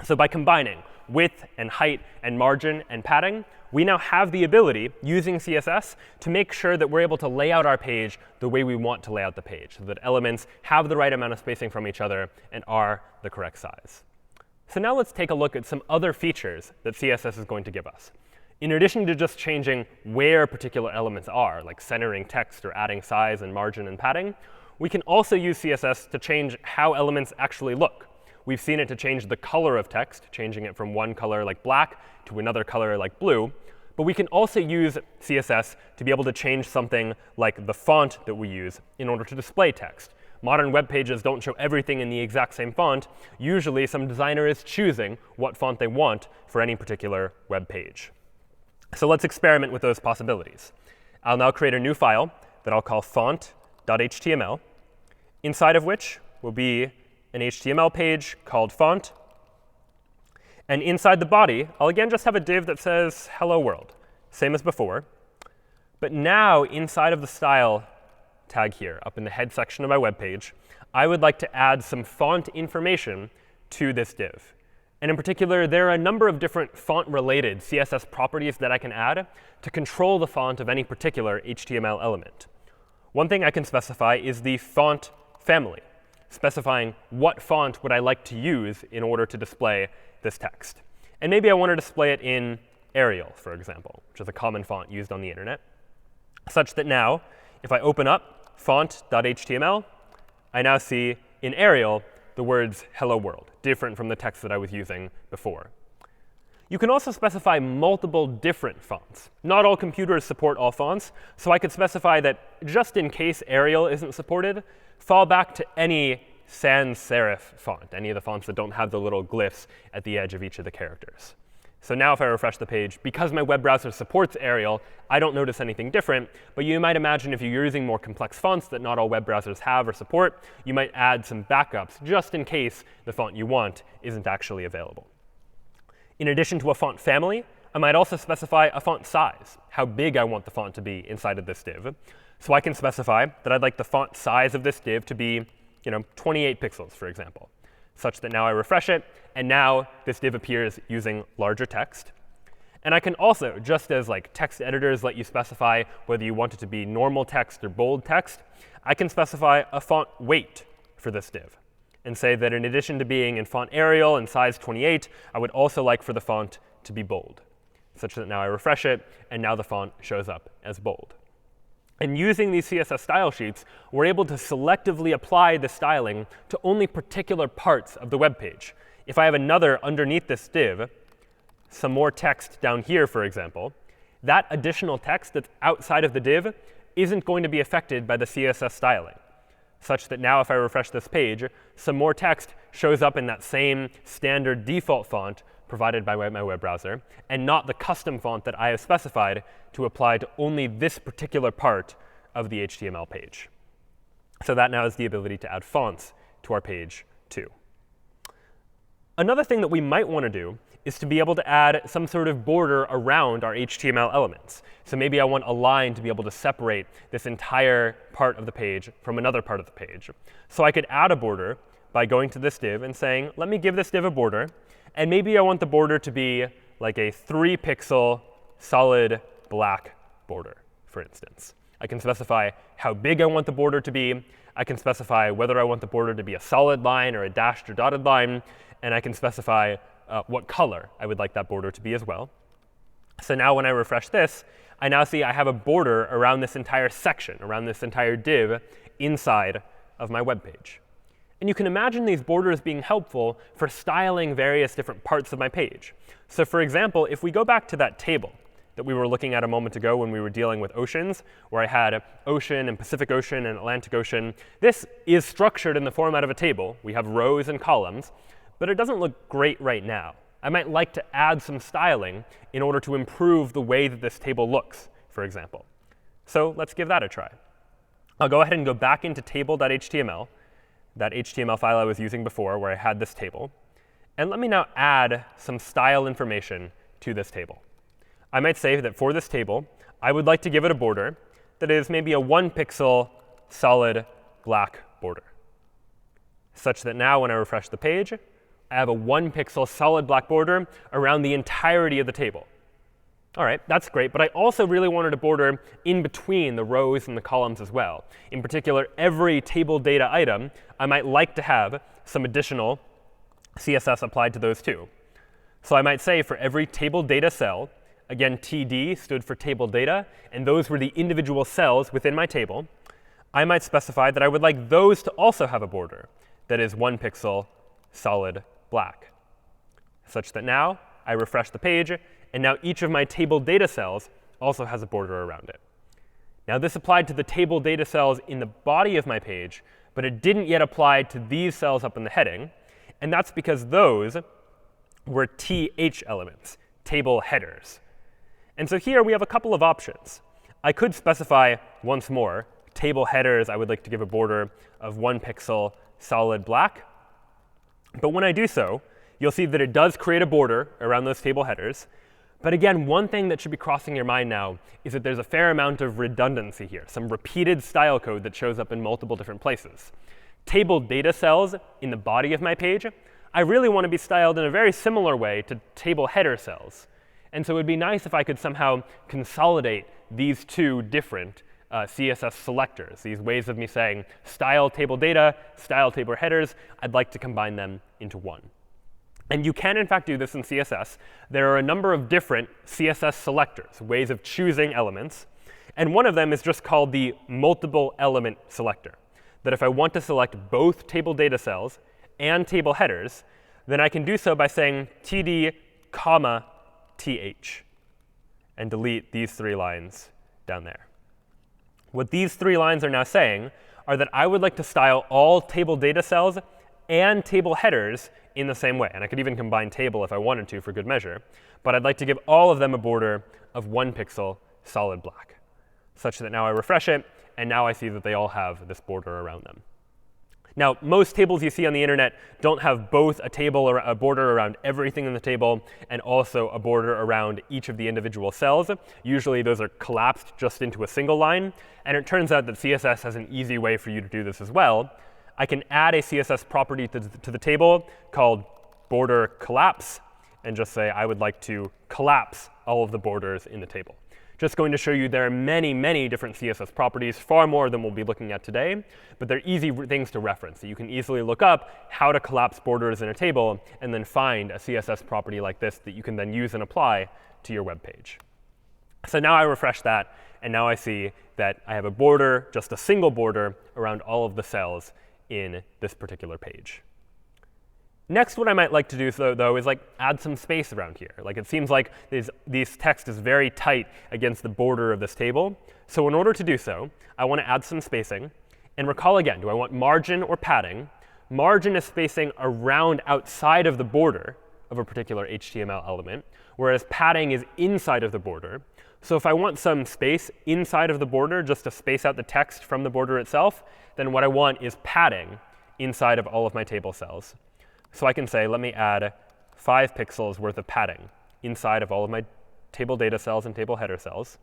So by combining width and height and margin and padding, we now have the ability, using CSS, to make sure that we're able to lay out our page the way we want to lay out the page, so that elements have the right amount of spacing from each other and are the correct size. So now let's take a look at some other features that CSS is going to give us. In addition to just changing where particular elements are, like centering text or adding size and margin and padding, we can also use CSS to change how elements actually look. We've seen it to change the color of text, changing it from one color like black to another color like blue. But we can also use CSS to be able to change something like the font that we use in order to display text. Modern web pages don't show everything in the exact same font. Usually, some designer is choosing what font they want for any particular web page. So let's experiment with those possibilities. I'll now create a new file that I'll call font.html, inside of which will be an HTML page called font. And inside the body, I'll again just have a div that says hello world, same as before. But now inside of the style tag here, up in the head section of my web page, I would like to add some font information to this div. And in particular, there are a number of different font-related CSS properties that I can add to control the font of any particular HTML element. One thing I can specify is the font family, specifying what font would I like to use in order to display this text. And maybe I want to display it in Arial, for example, which is a common font used on the internet, such that now, if I open up font.html, I now see in Arial the words hello world, different from the text that I was using before. You can also specify multiple different fonts. Not all computers support all fonts, so I could specify that just in case Arial isn't supported, fall back to any sans serif font, any of the fonts that don't have the little glyphs at the edge of each of the characters. So now if I refresh the page, because my web browser supports Arial, I don't notice anything different. But you might imagine if you're using more complex fonts that not all web browsers have or support, you might add some backups just in case the font you want isn't actually available. In addition to a font family, I might also specify a font size, how big I want the font to be inside of this div. So I can specify that I'd like the font size of this div to be 28 pixels, for example. such that now I refresh it, and now this div appears using larger text. And I can also, just as like text editors let you specify whether you want it to be normal text or bold text, I can specify a font weight for this div and say that in addition to being in font Arial and size 28, I would also like for the font to be bold, such that now I refresh it, and now the font shows up as bold. And using these CSS style sheets, we're able to selectively apply the styling to only particular parts of the web page. If I have another underneath this div, some more text down here, for example, that additional text that's outside of the div isn't going to be affected by the CSS styling, such that now if I refresh this page, some more text shows up in that same standard default font provided by my web browser, and not the custom font that I have specified to apply to only this particular part of the HTML page. So that now is the ability to add fonts to our page too. Another thing that we might want to do is to be able to add some sort of border around our HTML elements. So maybe I want a line to be able to separate this entire part of the page from another part of the page. So I could add a border by going to this div and saying, let me give this div a border. And maybe I want the border to be like a 3-pixel solid black border, for instance. I can specify how big I want the border to be. I can specify whether I want the border to be a solid line or a dashed or dotted line. And I can specify what color I would like that border to be as well. So now when I refresh this, I now see I have a border around this entire section, around this entire div inside of my web page. And you can imagine these borders being helpful for styling various different parts of my page. So for example, if we go back to that table that we were looking at a moment ago when we were dealing with oceans, where I had ocean and Pacific Ocean and Atlantic Ocean, this is structured in the format of a table. We have rows and columns. But it doesn't look great right now. I might like to add some styling in order to improve the way that this table looks, for example. So let's give that a try. I'll go ahead and go back into table.html, that HTML file I was using before where I had this table. And let me now add some style information to this table. I might say that for this table, I would like to give it a border that is maybe a 1-pixel solid black border, such that now when I refresh the page, I have a 1-pixel solid black border around the entirety of the table. All right, that's great. But I also really wanted a border in between the rows and the columns as well. In particular, every table data item, I might like to have some additional CSS applied to those too. So I might say for every table data cell, again, TD stood for table data, and those were the individual cells within my table, I might specify that I would like those to also have a border that is 1-pixel solid black, such that now I refresh the page, and now each of my table data cells also has a border around it. Now this applied to the table data cells in the body of my page, but it didn't yet apply to these cells up in the heading. And that's because those were TH elements, table headers. And so here we have a couple of options. I could specify once more, table headers, I would like to give a border of 1-pixel solid black. But when I do so, you'll see that it does create a border around those table headers. But again, one thing that should be crossing your mind now is that there's a fair amount of redundancy here, some repeated style code that shows up in multiple different places. Table data cells in the body of my page, I really want to be styled in a very similar way to table header cells. And so it would be nice if I could somehow consolidate these two different CSS selectors, these ways of me saying style table data, style table headers. I'd like to combine them into one. And you can, in fact, do this in CSS. There are a number of different CSS selectors, ways of choosing elements. And one of them is just called the multiple element selector, that if I want to select both table data cells and table headers, then I can do so by saying td, comma, th, and delete these 3 lines down there. What these 3 lines are now saying are that I would like to style all table data cells and table headers in the same way. And I could even combine table if I wanted to for good measure. But I'd like to give all of them a border of 1-pixel solid black, such that now I refresh it, and now I see that they all have this border around them. Now, most tables you see on the internet don't have both a table or a border around everything in the table and also a border around each of the individual cells. Usually, those are collapsed just into a single line. And it turns out that CSS has an easy way for you to do this as well. I can add a CSS property to the table called border collapse and just say I would like to collapse all of the borders in the table. Just going to show you there are many, many different CSS properties, far more than we'll be looking at today. But they're easy things to reference. So you can easily look up how to collapse borders in a table and then find a CSS property like this that you can then use and apply to your web page. So now I refresh that, and now I see that I have a border, just a single border, around all of the cells in this particular page. Next, what I might like to do, though, is like add some space around here. Like it seems like this text is very tight against the border of this table. So in order to do so, I want to add some spacing. And recall again, do I want margin or padding? Margin is spacing around outside of the border of a particular HTML element, whereas padding is inside of the border. So if I want some space inside of the border, just to space out the text from the border itself, then what I want is padding inside of all of my table cells. So I can say, let me add 5 pixels worth of padding inside of all of my table data cells and table header cells.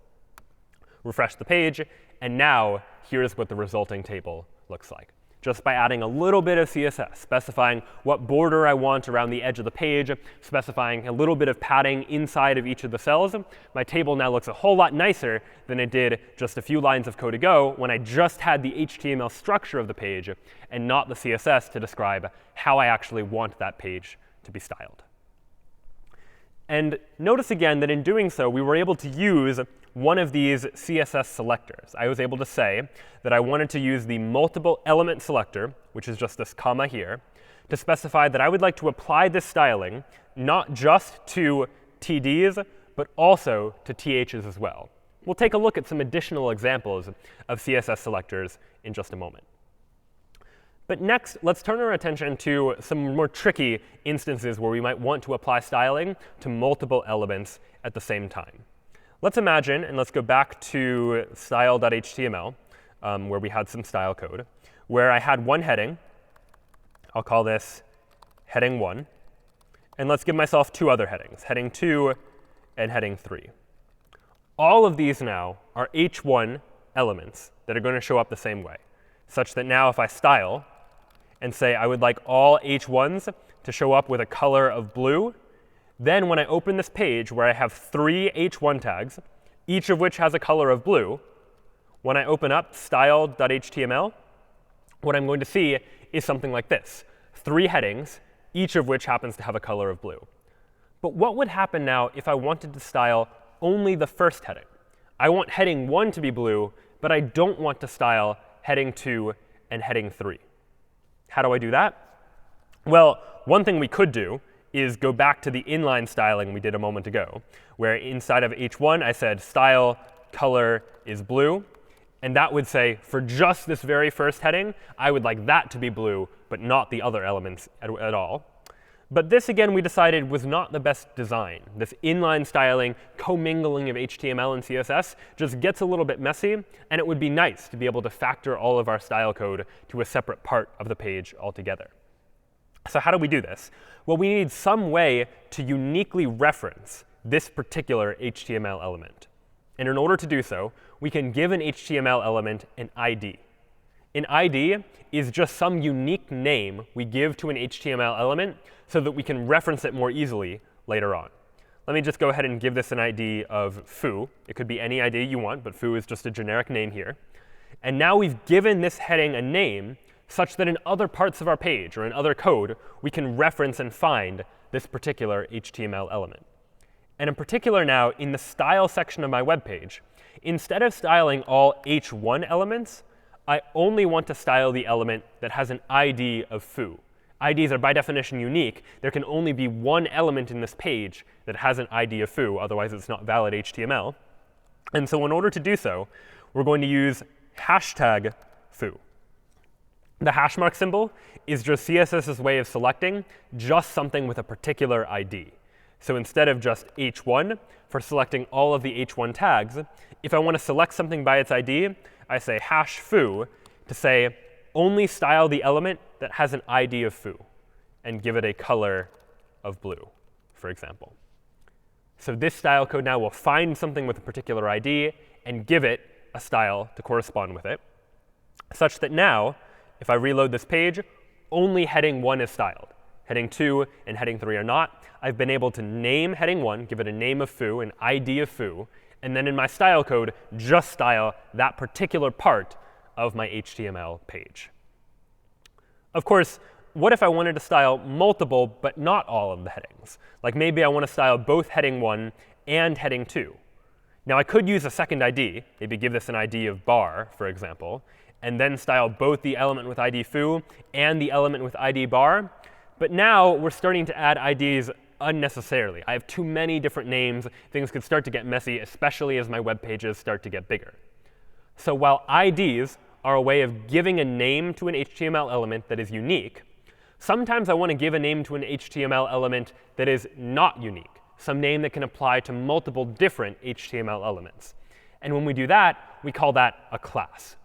Refresh the page, and now here's what the resulting table looks like. Just by adding a little bit of CSS, specifying what border I want around the edge of the page, specifying a little bit of padding inside of each of the cells, my table now looks a whole lot nicer than it did just a few lines of code ago when I just had the HTML structure of the page and not the CSS to describe how I actually want that page to be styled. And notice again that in doing so, we were able to use one of these CSS selectors. I was able to say that I wanted to use the multiple element selector, which is just this comma here, to specify that I would like to apply this styling not just to TDs, but also to THs as well. We'll take a look at some additional examples of CSS selectors in just a moment. But next, let's turn our attention to some more tricky instances where we might want to apply styling to multiple elements at the same time. Let's imagine, and let's go back to style.html, where we had some style code, where I had one heading. I'll call this heading 1. And let's give myself 2 other headings, heading 2 and heading 3. All of these now are h1 elements that are going to show up the same way, such that now if I style and say I would like all h1s to show up with a color of blue, then when I open this page where I have 3 h1 tags, each of which has a color of blue, when I open up style.html, what I'm going to see is something like this. 3 headings, each of which happens to have a color of blue. But what would happen now if I wanted to style only the first heading? I want heading 1 to be blue, but I don't want to style heading 2 and heading 3. How do I do that? Well, one thing we could do is go back to the inline styling we did a moment ago, where inside of h1 I said style color is blue. And that would say, for just this very first heading, I would like that to be blue, but not the other elements at all. But this, again, we decided was not the best design. This inline styling, commingling of HTML and CSS just gets a little bit messy, and it would be nice to be able to factor all of our style code to a separate part of the page altogether. So how do we do this? Well, we need some way to uniquely reference this particular HTML element. And in order to do so, we can give an HTML element an ID. An ID is just some unique name we give to an HTML element so that we can reference it more easily later on. Let me just go ahead and give this an ID of foo. It could be any ID you want, but foo is just a generic name here. And now we've given this heading a name such that in other parts of our page or in other code, we can reference and find this particular HTML element. And in particular now, in the style section of my web page, instead of styling all h1 elements, I only want to style the element that has an ID of foo. IDs are by definition unique. There can only be one element in this page that has an ID of foo, otherwise it's not valid HTML. And so in order to do so, we're going to use hashtag foo. The hash mark symbol is just CSS's way of selecting just something with a particular ID. So instead of just h1 for selecting all of the h1 tags, if I want to select something by its ID, I say hash foo to say only style the element that has an ID of foo and give it a color of blue, for example. So this style code now will find something with a particular ID and give it a style to correspond with it, such that now if I reload this page, only heading 1 is styled. Heading 2 and heading 3 are not. I've been able to name heading 1, give it a name of foo, an ID of foo, and then in my style code, just style that particular part of my HTML page. Of course, what if I wanted to style multiple but not all of the headings? Like maybe I want to style both heading 1 and heading 2. Now I could use a second ID, maybe give this an ID of bar, for example, and then style both the element with ID foo and the element with ID bar. But now we're starting to add IDs unnecessarily. I have too many different names. Things could start to get messy, especially as my web pages start to get bigger. So while IDs are a way of giving a name to an HTML element that is unique, sometimes I want to give a name to an HTML element that is not unique, some name that can apply to multiple different HTML elements. And when we do that, we call that a class.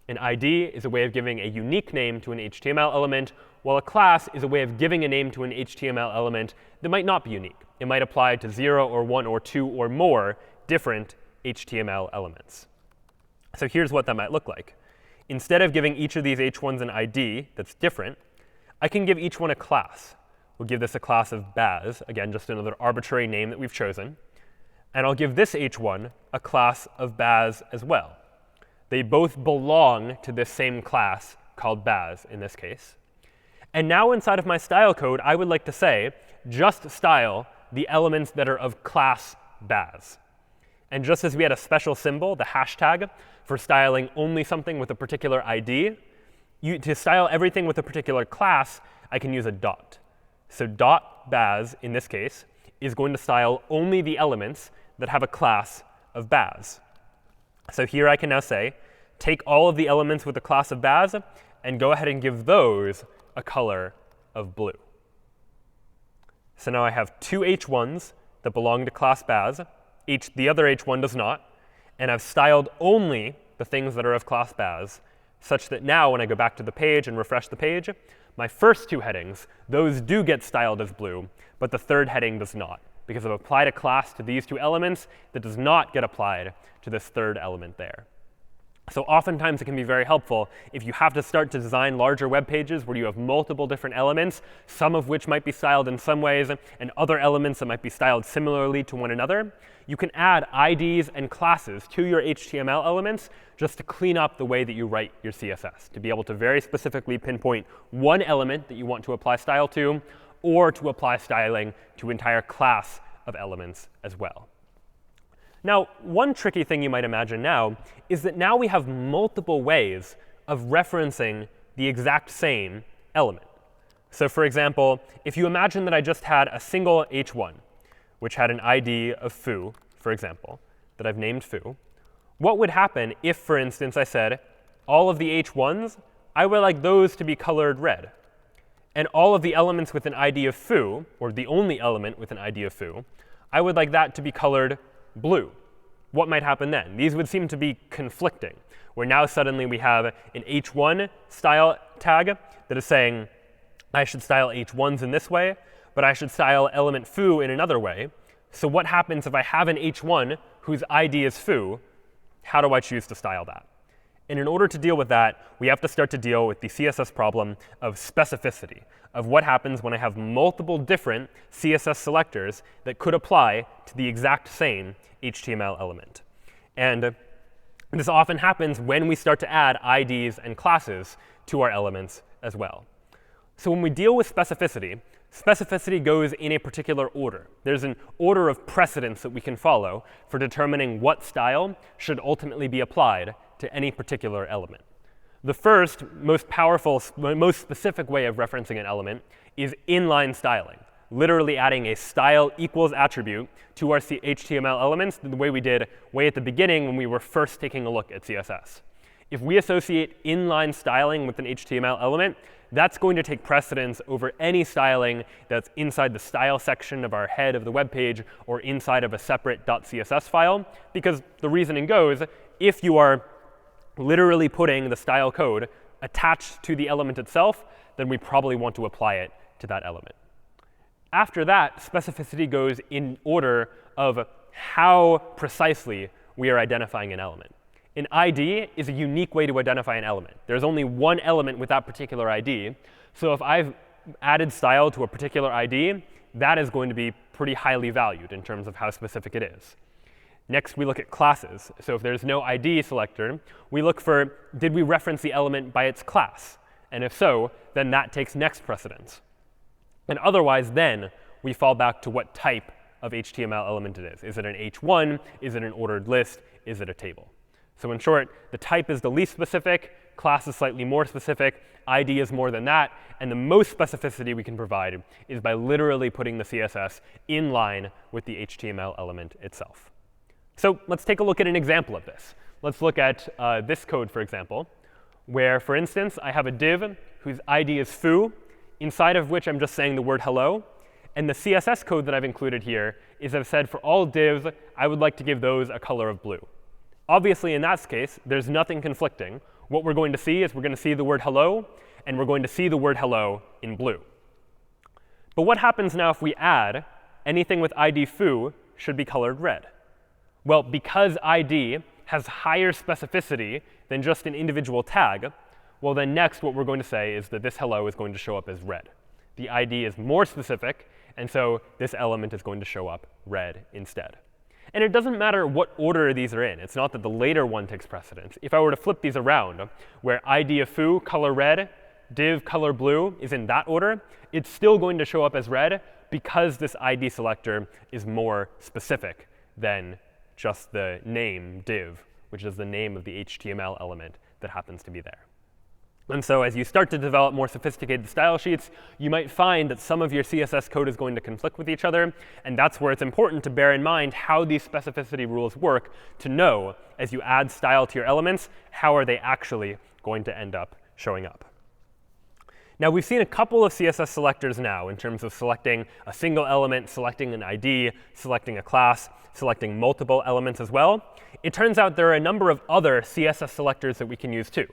An ID is a way of giving a unique name to an HTML element, while a class is a way of giving a name to an HTML element that might not be unique. It might apply to 0 or 1 or 2 or more different HTML elements. So here's what that might look like. Instead of giving each of these h1s an ID that's different, I can give each one a class. We'll give this a class of Baz, again, just another arbitrary name that we've chosen. And I'll give this h1 a class of Baz as well. They both belong to this same class called Baz in this case. And now inside of my style code, I would like to say, just style the elements that are of class Baz. And just as we had a special symbol, the hashtag, for styling only something with a particular ID, to style everything with a particular class, I can use a dot. So dot Baz, in this case, is going to style only the elements that have a class of Baz. So here I can now say, take all of the elements with the class of Baz and go ahead and give those a color of blue. So now I have two h1s that belong to class Baz. The other h1 does not. And I've styled only the things that are of class Baz, such that now when I go back to the page and refresh the page, my first two headings, those do get styled as blue, but the third heading does not, because I've applied a class to these two elements that does not get applied to this third element there. So oftentimes it can be very helpful if you have to start to design larger web pages where you have multiple different elements, some of which might be styled in some ways, and other elements that might be styled similarly to one another. You can add IDs and classes to your HTML elements just to clean up the way that you write your CSS, to be able to very specifically pinpoint one element that you want to apply style to, or to apply styling to an entire class of elements as well. Now, one tricky thing you might imagine now is that now we have multiple ways of referencing the exact same element. So for example, if you imagine that I just had a single h1, which had an ID of foo, for example, that I've named foo, what would happen if, for instance, I said all of the h1s, I would like those to be colored red. And all of the elements with an ID of foo, or the only element with an ID of foo, I would like that to be colored blue. What might happen then? These would seem to be conflicting, where now suddenly we have an h1 style tag that is saying I should style h1s in this way, but I should style element foo in another way. So what happens if I have an h1 whose ID is foo? How do I choose to style that? And in order to deal with that, we have to start to deal with the CSS problem of specificity, of what happens when I have multiple different CSS selectors that could apply to the exact same HTML element. And this often happens when we start to add IDs and classes to our elements as well. So when we deal with specificity, specificity goes in a particular order. There's an order of precedence that we can follow for determining what style should ultimately be applied to any particular element. The first, most powerful, most specific way of referencing an element is inline styling, literally adding a style equals attribute to our HTML elements the way we did way at the beginning when we were first taking a look at CSS. If we associate inline styling with an HTML element, that's going to take precedence over any styling that's inside the style section of our head of the web page or inside of a separate .css file, because the reasoning goes, if you are literally putting the style code attached to the element itself, then we probably want to apply it to that element. After that, specificity goes in order of how precisely we are identifying an element. An ID is a unique way to identify an element. There's only one element with that particular ID. So if I've added style to a particular ID, that is going to be pretty highly valued in terms of how specific it is. Next, we look at classes. So if there's no ID selector, we look for, did we reference the element by its class? And if so, then that takes next precedence. And otherwise, then, we fall back to what type of HTML element it is. Is it an H1? Is it an ordered list? Is it a table? So in short, the type is the least specific, class is slightly more specific, ID is more than that, and the most specificity we can provide is by literally putting the CSS in line with the HTML element itself. So let's take a look at an example of this. Let's look at this code, for example, where, for instance, I have a div whose ID is foo, inside of which I'm just saying the word hello. And the CSS code that I've included here is I've said for all divs, I would like to give those a color of blue. Obviously, in that case, there's nothing conflicting. What we're going to see is we're going to see the word hello, and we're going to see the word hello in blue. But what happens now if we add anything with ID foo should be colored red? Well, because ID has higher specificity than just an individual tag, well, then next what we're going to say is that this hello is going to show up as red. The ID is more specific, and so this element is going to show up red instead. And it doesn't matter what order these are in. It's not that the later one takes precedence. If I were to flip these around, where ID of foo, color red, div, color blue is in that order, it's still going to show up as red because this ID selector is more specific than just the name div, which is the name of the HTML element that happens to be there. And so as you start to develop more sophisticated style sheets, you might find that some of your CSS code is going to conflict with each other. And that's where it's important to bear in mind how these specificity rules work to know, as you add style to your elements, how are they actually going to end up showing up. Now, we've seen a couple of CSS selectors now in terms of selecting a single element, selecting an ID, selecting a class, selecting multiple elements as well. It turns out there are a number of other CSS selectors that we can use too.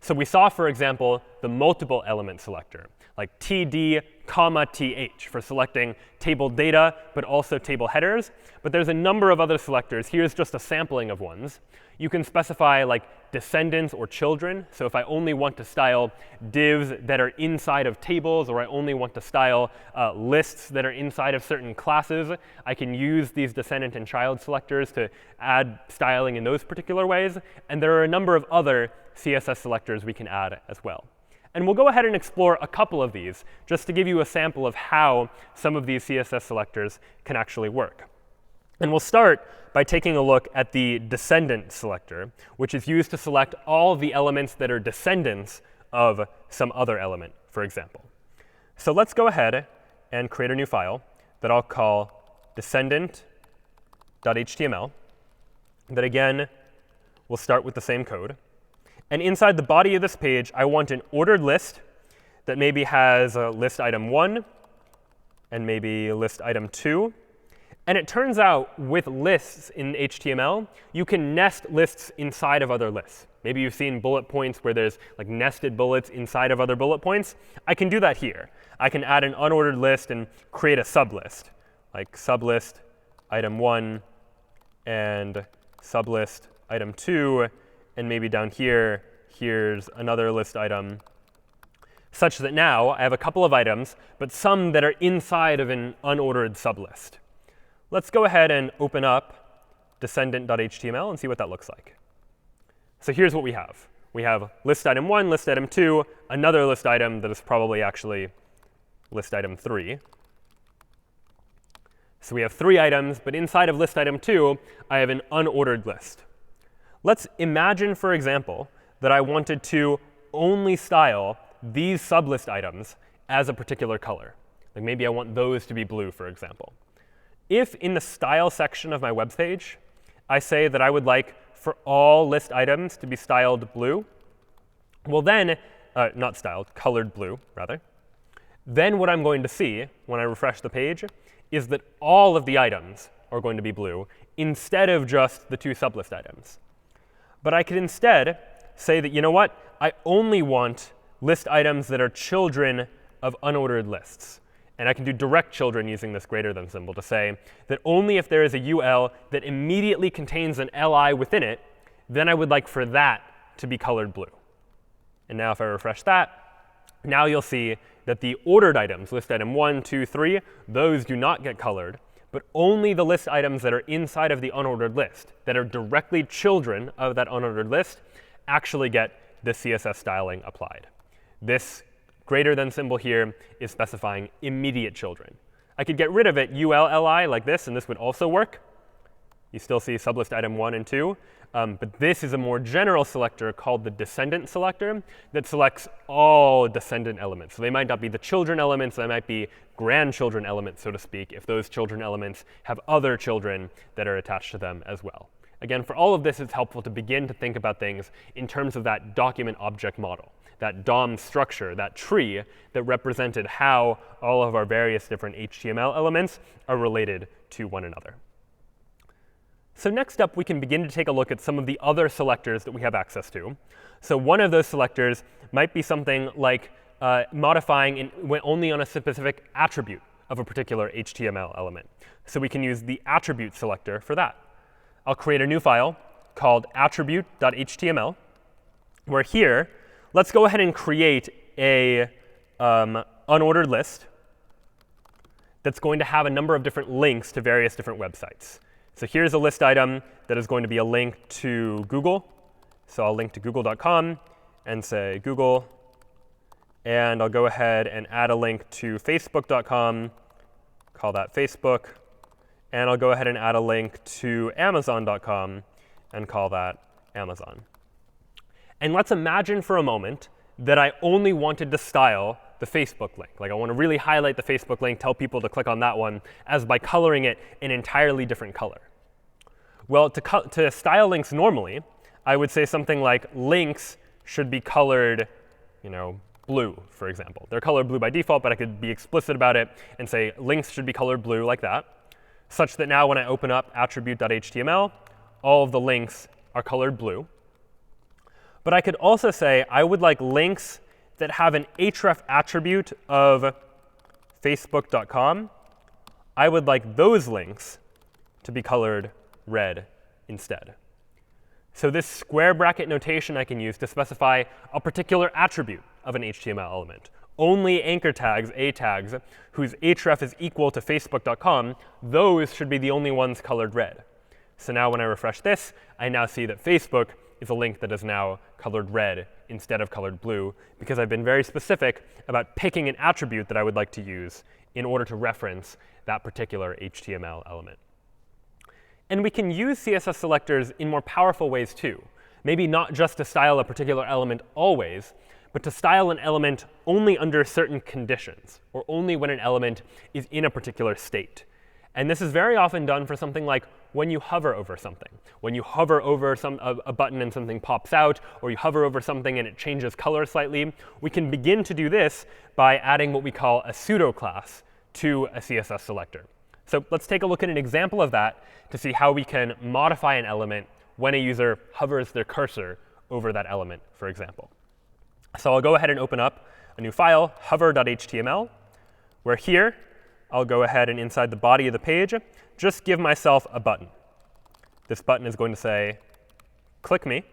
So we saw, for example, the multiple element selector, like td, th for selecting table data, but also table headers. But there's a number of other selectors. Here's just a sampling of ones. You can specify like descendants or children. So if I only want to style divs that are inside of tables, or I only want to style lists that are inside of certain classes, I can use these descendant and child selectors to add styling in those particular ways. And there are a number of other CSS selectors we can add as well. And we'll go ahead and explore a couple of these just to give you a sample of how some of these CSS selectors can actually work. And we'll start by taking a look at the descendant selector, which is used to select all of the elements that are descendants of some other element, for example. So let's go ahead and create a new file that I'll call descendant.html. That, again, will start with the same code. And inside the body of this page, I want an ordered list that maybe has a list item 1 and maybe list item 2. And it turns out with lists in HTML, you can nest lists inside of other lists. Maybe you've seen bullet points where there's like nested bullets inside of other bullet points. I can do that here. I can add an unordered list and create a sublist, like sublist item 1 and sublist item 2. And maybe down here, here's another list item, such that now I have a couple of items, but some that are inside of an unordered sublist. Let's go ahead and open up descendant.html and see what that looks like. So here's what we have. We have list item 1, list item 2, another list item that is probably actually list item 3. So we have 3 items, but inside of list item 2, I have an unordered list. Let's imagine, for example, that I wanted to only style these sublist items as a particular color. Like maybe I want those to be blue, for example. If in the style section of my web page, I say that I would like for all list items to be styled blue, well then, not styled, colored blue, rather, then what I'm going to see when I refresh the page is that all of the items are going to be blue instead of just the 2 sublist items. But I could instead say that, you know what, I only want list items that are children of unordered lists. And I can do direct children using this greater than symbol to say that only if there is a UL that immediately contains an LI within it, then I would like for that to be colored blue. And now if I refresh that, now you'll see that the ordered items, list item 1, 2, 3, those do not get colored, but only the list items that are inside of the unordered list, that are directly children of that unordered list, actually get the CSS styling applied. This greater than symbol here is specifying immediate children. I could get rid of it ULLI like this, and this would also work. You still see sublist item 1 and 2. But this is a more general selector called the descendant selector that selects all descendant elements. So they might not be the children elements. They might be grandchildren elements, so to speak, if those children elements have other children that are attached to them as well. Again, for all of this, it's helpful to begin to think about things in terms of that document object model, that DOM structure, that tree that represented how all of our various different HTML elements are related to one another. So next up, we can begin to take a look at some of the other selectors that we have access to. So one of those selectors might be something like modifying only on a specific attribute of a particular HTML element. So we can use the attribute selector for that. I'll create a new file called attribute.html, where here, let's go ahead and create a unordered list that's going to have a number of different links to various different websites. So here's a list item that is going to be a link to Google. So I'll link to google.com and say Google. And I'll go ahead and add a link to facebook.com, call that Facebook. And I'll go ahead and add a link to amazon.com and call that Amazon. And let's imagine for a moment that I only wanted to style the Facebook link. Like I want to really highlight the Facebook link, tell people to click on that one, as by coloring it an entirely different color. Well, to style links normally, I would say something like links should be colored, blue, for example. They're colored blue by default, but I could be explicit about it and say links should be colored blue like that, such that now when I open up attribute.html, all of the links are colored blue. But I could also say I would like links that have an href attribute of facebook.com. I would like those links to be colored red instead. So this square bracket notation I can use to specify a particular attribute of an HTML element. Only anchor tags, A tags, whose href is equal to facebook.com, those should be the only ones colored red. So now when I refresh this, I now see that Facebook is a link that is now colored red instead of colored blue, because I've been very specific about picking an attribute that I would like to use in order to reference that particular HTML element. And we can use CSS selectors in more powerful ways too. Maybe not just to style a particular element always, but to style an element only under certain conditions, or only when an element is in a particular state. And this is very often done for something like when you hover over something. When you hover over a button and something pops out, or you hover over something and it changes color slightly, we can begin to do this by adding what we call a pseudo class to a CSS selector. So let's take a look at an example of that to see how we can modify an element when a user hovers their cursor over that element, for example. So I'll go ahead and open up a new file, hover.html, where here I'll go ahead and inside the body of the page, just give myself a button. This button is going to say, click me.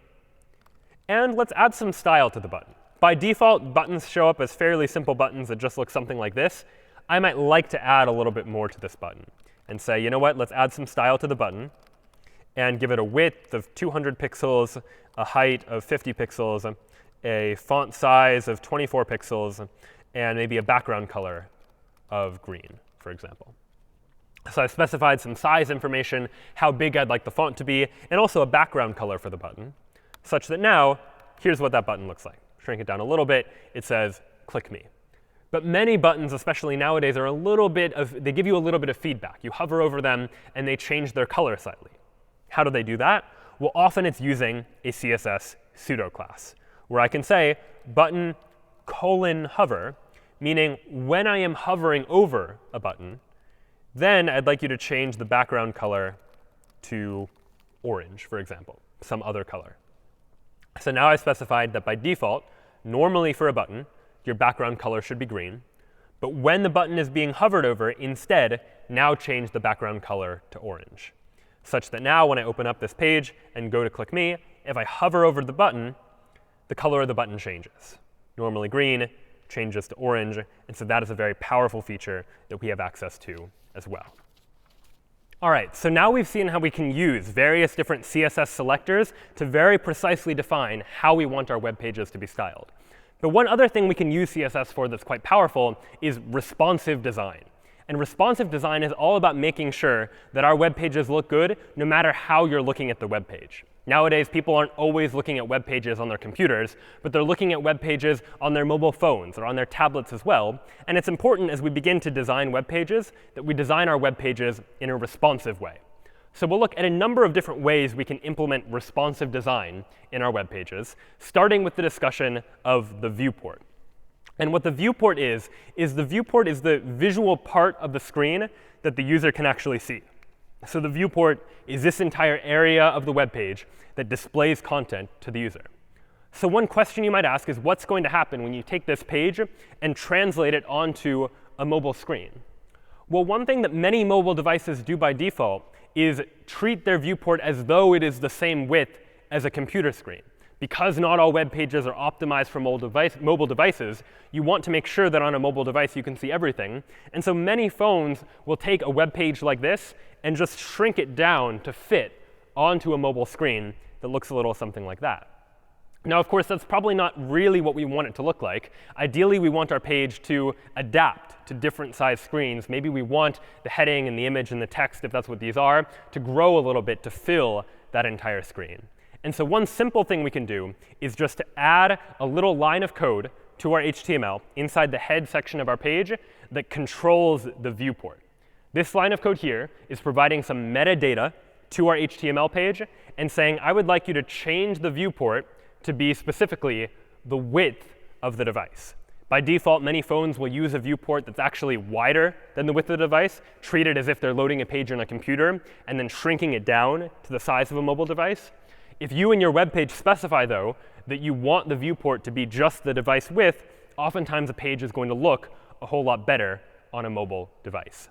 And let's add some style to the button. By default, buttons show up as fairly simple buttons that just look something like this. I might like to add a little bit more to this button and say, you know what, let's add some style to the button and give it a width of 200 pixels, a height of 50 pixels, a font size of 24 pixels, and maybe a background color of green, for example. So I've specified some size information, how big I'd like the font to be, and also a background color for the button, such that now, here's what that button looks like. Shrink it down a little bit. It says, click me. But many buttons, especially nowadays, are they give you a little bit of feedback. You hover over them, and they change their color slightly. How do they do that? Well, often it's using a CSS pseudo class, where I can say button : hover, meaning when I am hovering over a button, then I'd like you to change the background color to orange, for example, some other color. So now I've specified that by default, normally for a button, your background color should be green. But when the button is being hovered over, instead, now change the background color to orange, such that now when I open up this page and go to click me, if I hover over the button, the color of the button changes. Normally green changes to orange, and so that is a very powerful feature that we have access to as well. All right, so now we've seen how we can use various different CSS selectors to very precisely define how we want our web pages to be styled. But one other thing we can use CSS for that's quite powerful is responsive design. And responsive design is all about making sure that our web pages look good no matter how you're looking at the web page. Nowadays, people aren't always looking at web pages on their computers, but they're looking at web pages on their mobile phones or on their tablets as well. And it's important as we begin to design web pages that we design our web pages in a responsive way. So we'll look at a number of different ways we can implement responsive design in our web pages, starting with the discussion of the viewport. And what the viewport is the viewport is the visual part of the screen that the user can actually see. So the viewport is this entire area of the web page that displays content to the user. So one question you might ask is, what's going to happen when you take this page and translate it onto a mobile screen? Well, one thing that many mobile devices do by default is treat their viewport as though it is the same width as a computer screen. Because not all web pages are optimized for mobile devices, you want to make sure that on a mobile device you can see everything. And so many phones will take a web page like this and just shrink it down to fit onto a mobile screen that looks a little something like that. Now, of course, that's probably not really what we want it to look like. Ideally, we want our page to adapt to different size screens. Maybe we want the heading and the image and the text, if that's what these are, to grow a little bit to fill that entire screen. And so one simple thing we can do is just to add a little line of code to our HTML inside the head section of our page that controls the viewport. This line of code here is providing some metadata to our HTML page and saying, I would like you to change the viewport to be specifically the width of the device. By default, many phones will use a viewport that's actually wider than the width of the device, treat it as if they're loading a page on a computer, and then shrinking it down to the size of a mobile device. If you in your web page specify, though, that you want the viewport to be just the device width, oftentimes a page is going to look a whole lot better on a mobile device.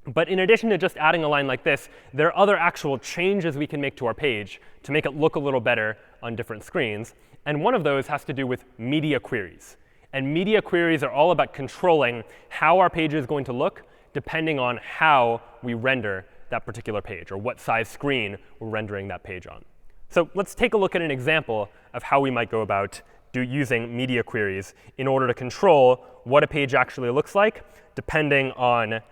But in addition to just adding a line like this, there are other actual changes we can make to our page to make it look a little better on different screens. And one of those has to do with media queries. And media queries are all about controlling how our page is going to look depending on how we render that particular page, or what size screen we're rendering that page on. So let's take a look at an example of how we might go about using media queries in order to control what a page actually looks like, depending on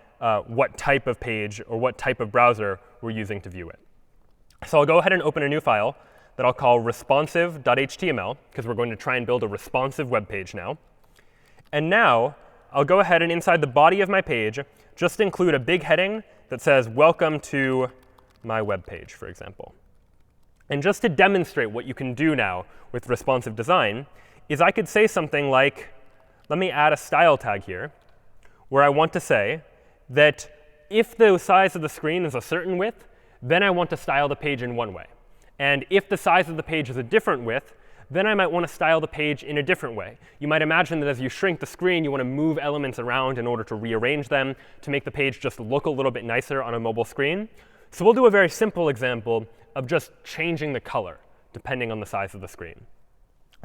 what type of page or what type of browser we're using to view it. So I'll go ahead and open a new file that I'll call responsive.html, because we're going to try and build a responsive web page now. And now I'll go ahead and inside the body of my page just include a big heading that says, welcome to my web page, for example. And just to demonstrate what you can do now with responsive design is I could say something like, let me add a style tag here, where I want to say that if the size of the screen is a certain width, then I want to style the page in one way. And if the size of the page is a different width, then I might want to style the page in a different way. You might imagine that as you shrink the screen, you want to move elements around in order to rearrange them to make the page just look a little bit nicer on a mobile screen. So we'll do a very simple example of just changing the color depending on the size of the screen.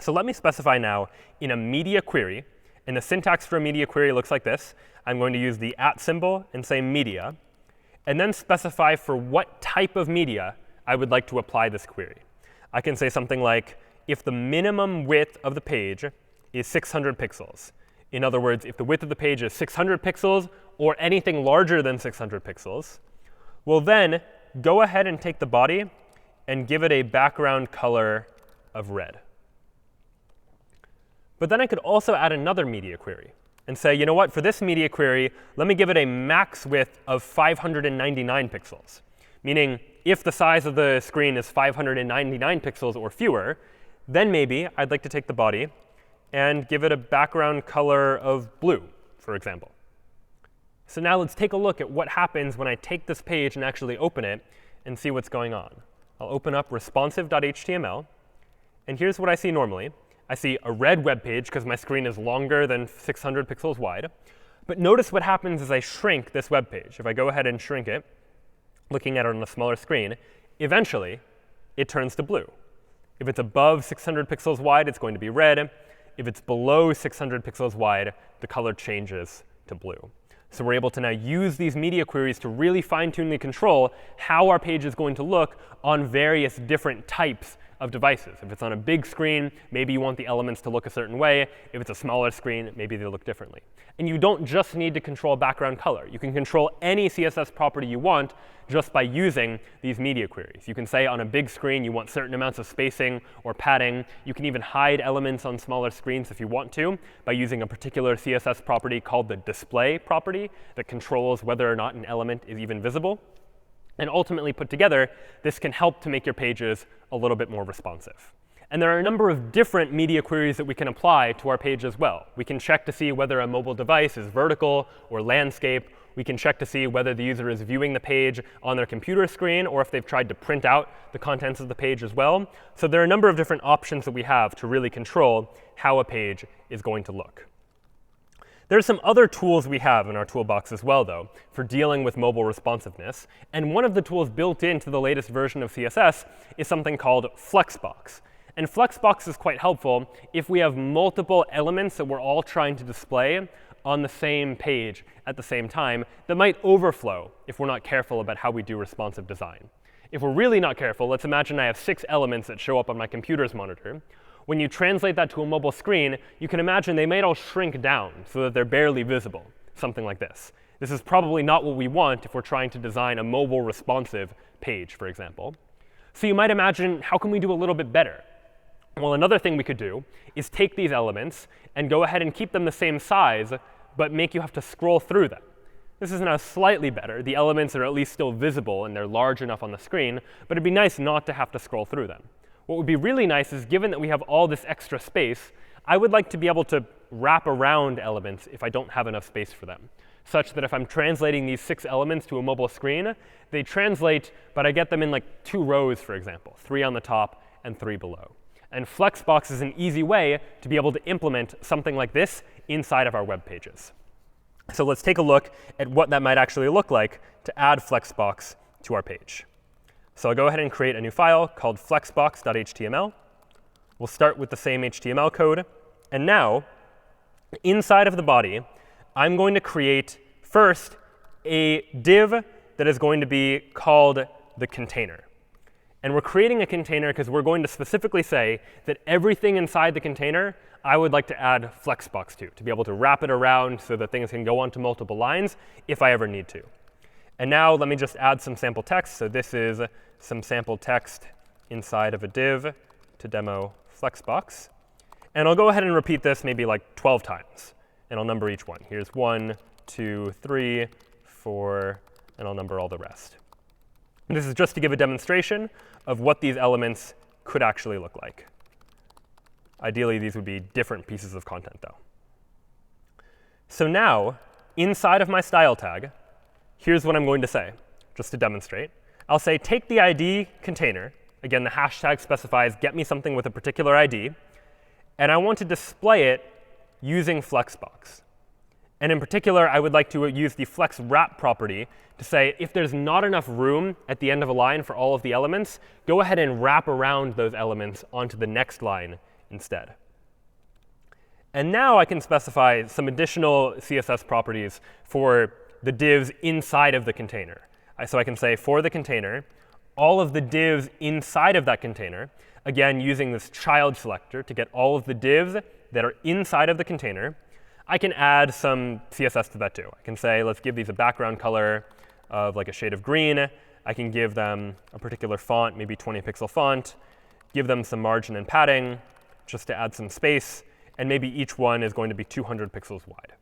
So let me specify now in a media query, and the syntax for a media query looks like this. I'm going to use the @ symbol and say media, and then specify for what type of media I would like to apply this query. I can say something like, if the minimum width of the page is 600 pixels. In other words, if the width of the page is 600 pixels or anything larger than 600 pixels, we'll then go ahead and take the body and give it a background color of red. But then I could also add another media query and say, you know what, for this media query, let me give it a max width of 599 pixels. Meaning, if the size of the screen is 599 pixels or fewer, then maybe I'd like to take the body and give it a background color of blue, for example. So now let's take a look at what happens when I take this page and actually open it and see what's going on. I'll open up responsive.html. And here's what I see normally. I see a red web page because my screen is longer than 600 pixels wide. But notice what happens as I shrink this web page. If I go ahead and shrink it, looking at it on a smaller screen, eventually it turns to blue. If it's above 600 pixels wide, it's going to be red. If it's below 600 pixels wide, the color changes to blue. So we're able to now use these media queries to really fine-tunely control how our page is going to look on various different types of devices. If it's on a big screen, maybe you want the elements to look a certain way. If it's a smaller screen, maybe they look differently. And you don't just need to control background color. You can control any CSS property you want just by using these media queries. You can say on a big screen you want certain amounts of spacing or padding. You can even hide elements on smaller screens if you want to by using a particular CSS property called the display property that controls whether or not an element is even visible. And ultimately put together, this can help to make your pages a little bit more responsive. And there are a number of different media queries that we can apply to our page as well. We can check to see whether a mobile device is vertical or landscape. We can check to see whether the user is viewing the page on their computer screen or if they've tried to print out the contents of the page as well. So there are a number of different options that we have to really control how a page is going to look. There are some other tools we have in our toolbox as well, though, for dealing with mobile responsiveness. And one of the tools built into the latest version of CSS is something called Flexbox. And Flexbox is quite helpful if we have multiple elements that we're all trying to display on the same page at the same time that might overflow if we're not careful about how we do responsive design. If we're really not careful, let's imagine I have 6 elements that show up on my computer's monitor. When you translate that to a mobile screen, you can imagine they might all shrink down so that they're barely visible, something like this. This is probably not what we want if we're trying to design a mobile responsive page, for example. So you might imagine, how can we do a little bit better? Well, another thing we could do is take these elements and go ahead and keep them the same size, but make you have to scroll through them. This is now slightly better. The elements are at least still visible, and they're large enough on the screen. But it'd be nice not to have to scroll through them. What would be really nice is, given that we have all this extra space, I would like to be able to wrap around elements if I don't have enough space for them, such that if I'm translating these 6 elements to a mobile screen, they translate, but I get them in like 2 rows, for example, 3 on the top and 3 below. And Flexbox is an easy way to be able to implement something like this inside of our web pages. So let's take a look at what that might actually look like to add Flexbox to our page. So I'll go ahead and create a new file called flexbox.html. We'll start with the same HTML code. And now, inside of the body, I'm going to create first a div that is going to be called the container. And we're creating a container because we're going to specifically say that everything inside the container I would like to add Flexbox to be able to wrap it around so that things can go onto multiple lines if I ever need to. And now let me just add some sample text. So this is some sample text inside of a div to demo Flexbox. And I'll go ahead and repeat this maybe like 12 times. And I'll number each one. Here's 1, 2, 3, 4, and I'll number all the rest. And this is just to give a demonstration of what these elements could actually look like. Ideally, these would be different pieces of content, though. So now, inside of my style tag, here's what I'm going to say, just to demonstrate. I'll say, take the ID container. Again, the hashtag specifies get me something with a particular ID. And I want to display it using Flexbox. And in particular, I would like to use the flex wrap property to say, if there's not enough room at the end of a line for all of the elements, go ahead and wrap around those elements onto the next line instead. And now I can specify some additional CSS properties for the divs inside of the container. So I can say, for the container, all of the divs inside of that container, again, using this child selector to get all of the divs that are inside of the container, I can add some CSS to that too. I can say, let's give these a background color of like a shade of green. I can give them a particular font, maybe 20-pixel font, give them some margin and padding just to add some space. And maybe each one is going to be 200 pixels wide.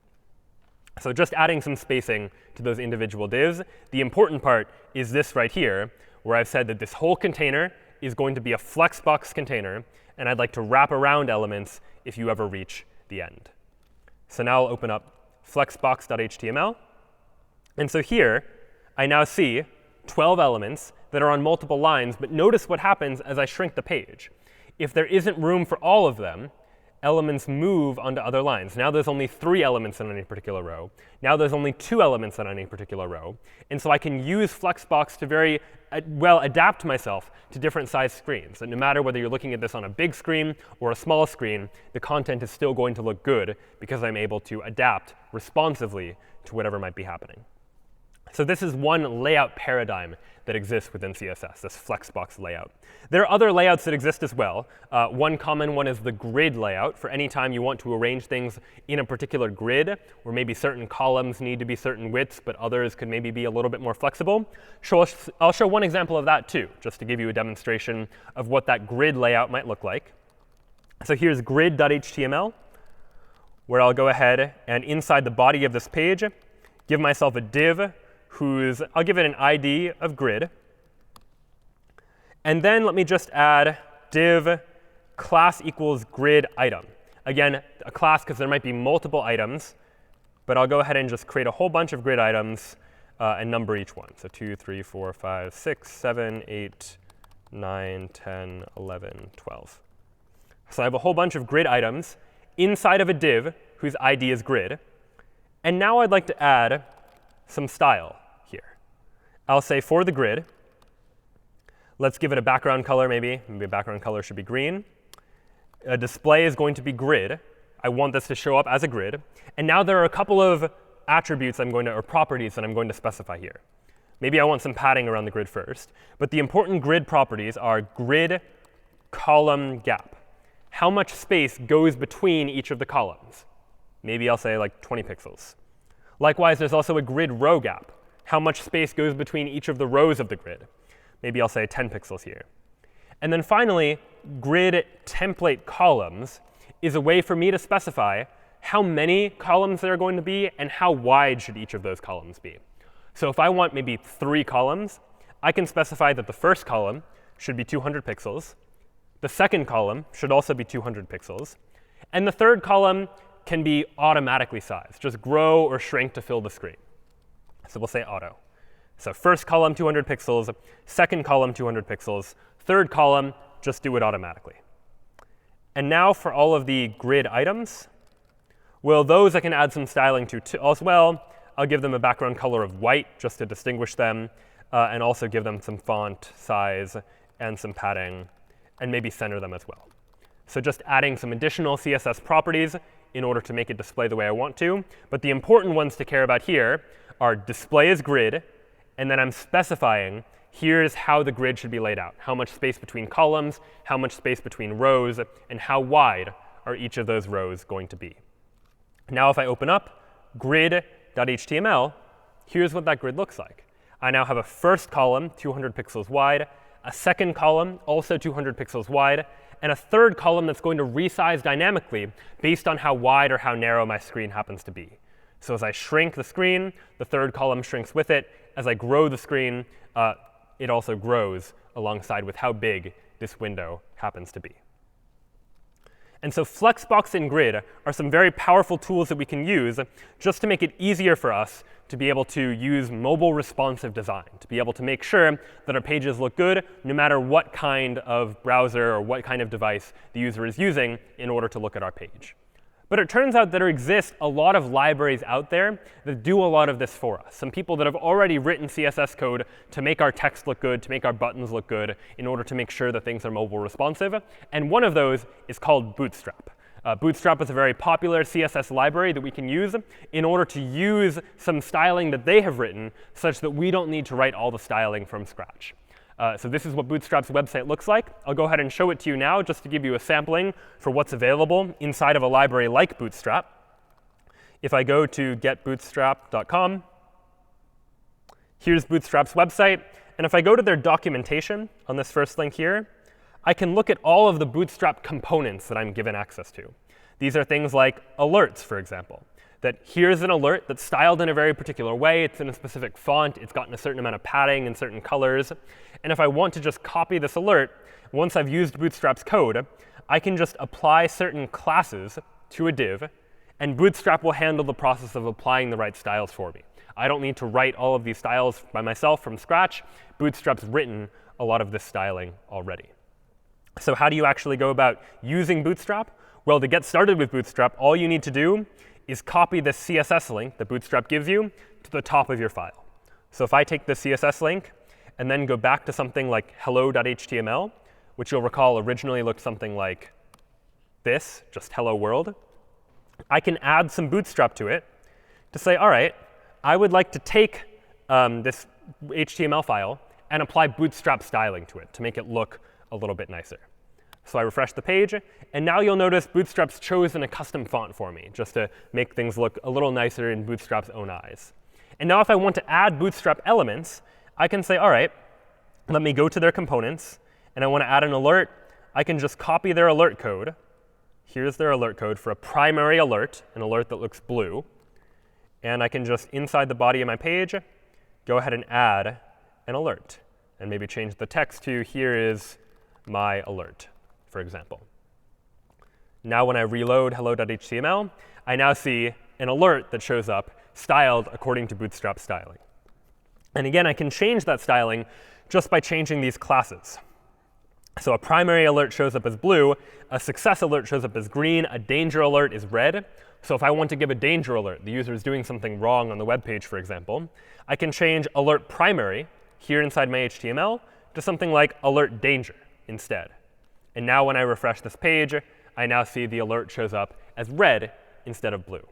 So just adding some spacing to those individual divs. The important part is this right here, where I've said that this whole container is going to be a Flexbox container. And I'd like to wrap around elements if you ever reach the end. So now I'll open up flexbox.html. And so here, I now see 12 elements that are on multiple lines. But notice what happens as I shrink the page. If there isn't room for all of them, elements move onto other lines. Now there's only 3 elements in any particular row. Now there's only 2 elements in any particular row. And so I can use Flexbox to very well adapt myself to different size screens. And no matter whether you're looking at this on a big screen or a small screen, the content is still going to look good because I'm able to adapt responsively to whatever might be happening. So this is one layout paradigm that exists within CSS, this Flexbox layout. There are other layouts that exist as well. One common one is the grid layout. For any time you want to arrange things in a particular grid, where maybe certain columns need to be certain widths, but others could maybe be a little bit more flexible. I'll show one example of that too, just to give you a demonstration of what that grid layout might look like. So here's grid.html, where I'll go ahead and inside the body of this page, give myself a div I'll give it an ID of grid. And then let me just add div class equals grid item. Again, a class because there might be multiple items. But I'll go ahead and just create a whole bunch of grid items and number each one. So 2, 3, 4, 5, 6, 7, 8, 9, 10, 11, 12. So I have a whole bunch of grid items inside of a div whose ID is grid. And now I'd like to add some style here. I'll say for the grid, let's give it a background color maybe. Maybe a background color should be green. A display is going to be grid. I want this to show up as a grid. And now there are a couple of attributes or properties that I'm going to specify here. Maybe I want some padding around the grid first. But the important grid properties are grid column gap. How much space goes between each of the columns? Maybe I'll say like 20 pixels. Likewise, there's also a grid row gap. How much space goes between each of the rows of the grid? Maybe I'll say 10 pixels here. And then finally, grid template columns is a way for me to specify how many columns there are going to be and how wide should each of those columns be. So if I want maybe 3 columns, I can specify that the first column should be 200 pixels. The second column should also be 200 pixels. And the third column can be automatically sized, just grow or shrink to fill the screen. So we'll say auto. So first column, 200 pixels. Second column, 200 pixels. Third column, just do it automatically. And now for all of the grid items, well, those I can add some styling to as well. I'll give them a background color of white just to distinguish them, and also give them some font size and some padding, and maybe center them as well. So just adding some additional CSS properties in order to make it display the way I want to. But the important ones to care about here are display as grid, and then I'm specifying here's how the grid should be laid out. How much space between columns, how much space between rows, and how wide are each of those rows going to be. Now if I open up grid.html, here's what that grid looks like. I now have a first column, 200 pixels wide, a second column, also 200 pixels wide, and a third column that's going to resize dynamically based on how wide or how narrow my screen happens to be. So as I shrink the screen, the third column shrinks with it. As I grow the screen, it also grows alongside with how big this window happens to be. And so Flexbox and Grid are some very powerful tools that we can use just to make it easier for us to be able to use mobile responsive design, to be able to make sure that our pages look good no matter what kind of browser or what kind of device the user is using in order to look at our page. But it turns out that there exist a lot of libraries out there that do a lot of this for us. Some people that have already written CSS code to make our text look good, to make our buttons look good, in order to make sure that things are mobile responsive. And one of those is called Bootstrap. Bootstrap is a very popular CSS library that we can use in order to use some styling that they have written such that we don't need to write all the styling from scratch. So this is what Bootstrap's website looks like. I'll go ahead and show it to you now just to give you a sampling for what's available inside of a library like Bootstrap. If I go to getbootstrap.com, here's Bootstrap's website. And if I go to their documentation on this first link here, I can look at all of the Bootstrap components that I'm given access to. These are things like alerts, for example. That here's an alert that's styled in a very particular way. It's in a specific font. It's gotten a certain amount of padding and certain colors. And if I want to just copy this alert, once I've used Bootstrap's code, I can just apply certain classes to a div. And Bootstrap will handle the process of applying the right styles for me. I don't need to write all of these styles by myself from scratch. Bootstrap's written a lot of this styling already. So how do you actually go about using Bootstrap? Well, to get started with Bootstrap, all you need to do is copy the CSS link that Bootstrap gives you to the top of your file. So if I take the CSS link and then go back to something like hello.html, which you'll recall originally looked something like this, just hello world, I can add some Bootstrap to it to say, all right, I would like to take this HTML file and apply Bootstrap styling to it to make it look a little bit nicer. So I refresh the page, and now you'll notice Bootstrap's chosen a custom font for me, just to make things look a little nicer in Bootstrap's own eyes. And now if I want to add Bootstrap elements, I can say, all right, let me go to their components, and I want to add an alert. I can just copy their alert code. Here's their alert code for a primary alert, an alert that looks blue. And I can just, inside the body of my page, go ahead and add an alert, and maybe change the text to, here is my alert, for example. Now when I reload hello.html, I now see an alert that shows up styled according to Bootstrap styling. And again, I can change that styling just by changing these classes. So a primary alert shows up as blue, a success alert shows up as green, a danger alert is red. So if I want to give a danger alert, the user is doing something wrong on the web page, for example, I can change alert primary here inside my HTML to something like alert danger instead. And now when I refresh this page, I now see the alert shows up as red instead of blue.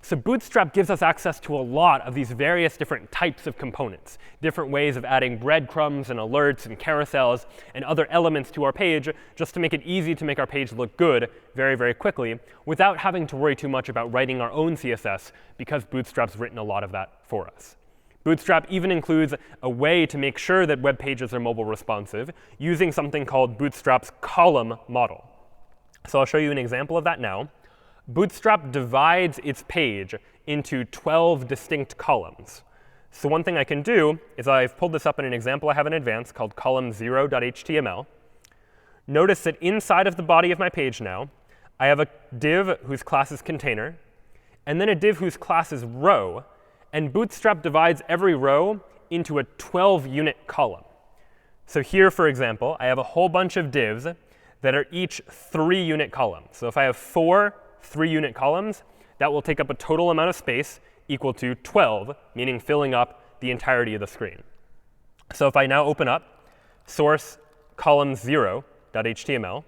So Bootstrap gives us access to a lot of these various different types of components, different ways of adding breadcrumbs and alerts and carousels and other elements to our page, just to make it easy to make our page look good very, very quickly without having to worry too much about writing our own CSS, because Bootstrap's written a lot of that for us. Bootstrap even includes a way to make sure that web pages are mobile responsive using something called Bootstrap's column model. So I'll show you an example of that now. Bootstrap divides its page into 12 distinct columns. So one thing I can do is, I've pulled this up in an example I have in advance called column0.html. Notice that inside of the body of my page now, I have a div whose class is container, and then a div whose class is row. And Bootstrap divides every row into a 12-unit column. So here, for example, I have a whole bunch of divs that are each 3-unit columns. So if I have 4 3-unit columns, that will take up a total amount of space equal to 12, meaning filling up the entirety of the screen. So if I now open up source column0.html,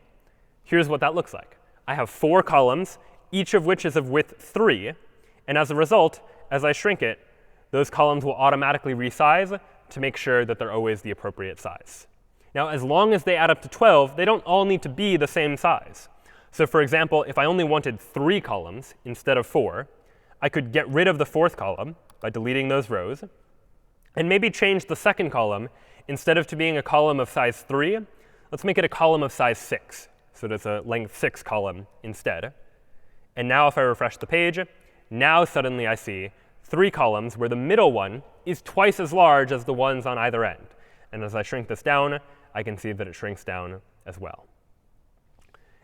here's what that looks like. I have 4 columns, each of which is of width 3. And as a result, as I shrink it, those columns will automatically resize to make sure that they're always the appropriate size. Now, as long as they add up to 12, they don't all need to be the same size. So for example, if I only wanted 3 columns instead of 4, I could get rid of the 4th column by deleting those rows, and maybe change the 2nd column. Instead of being a column of size 3, let's make it a column of size 6. So that's a length 6 column instead. And now if I refresh the page, now suddenly I see 3 columns where the middle one is twice as large as the ones on either end. And as I shrink this down, I can see that it shrinks down as well.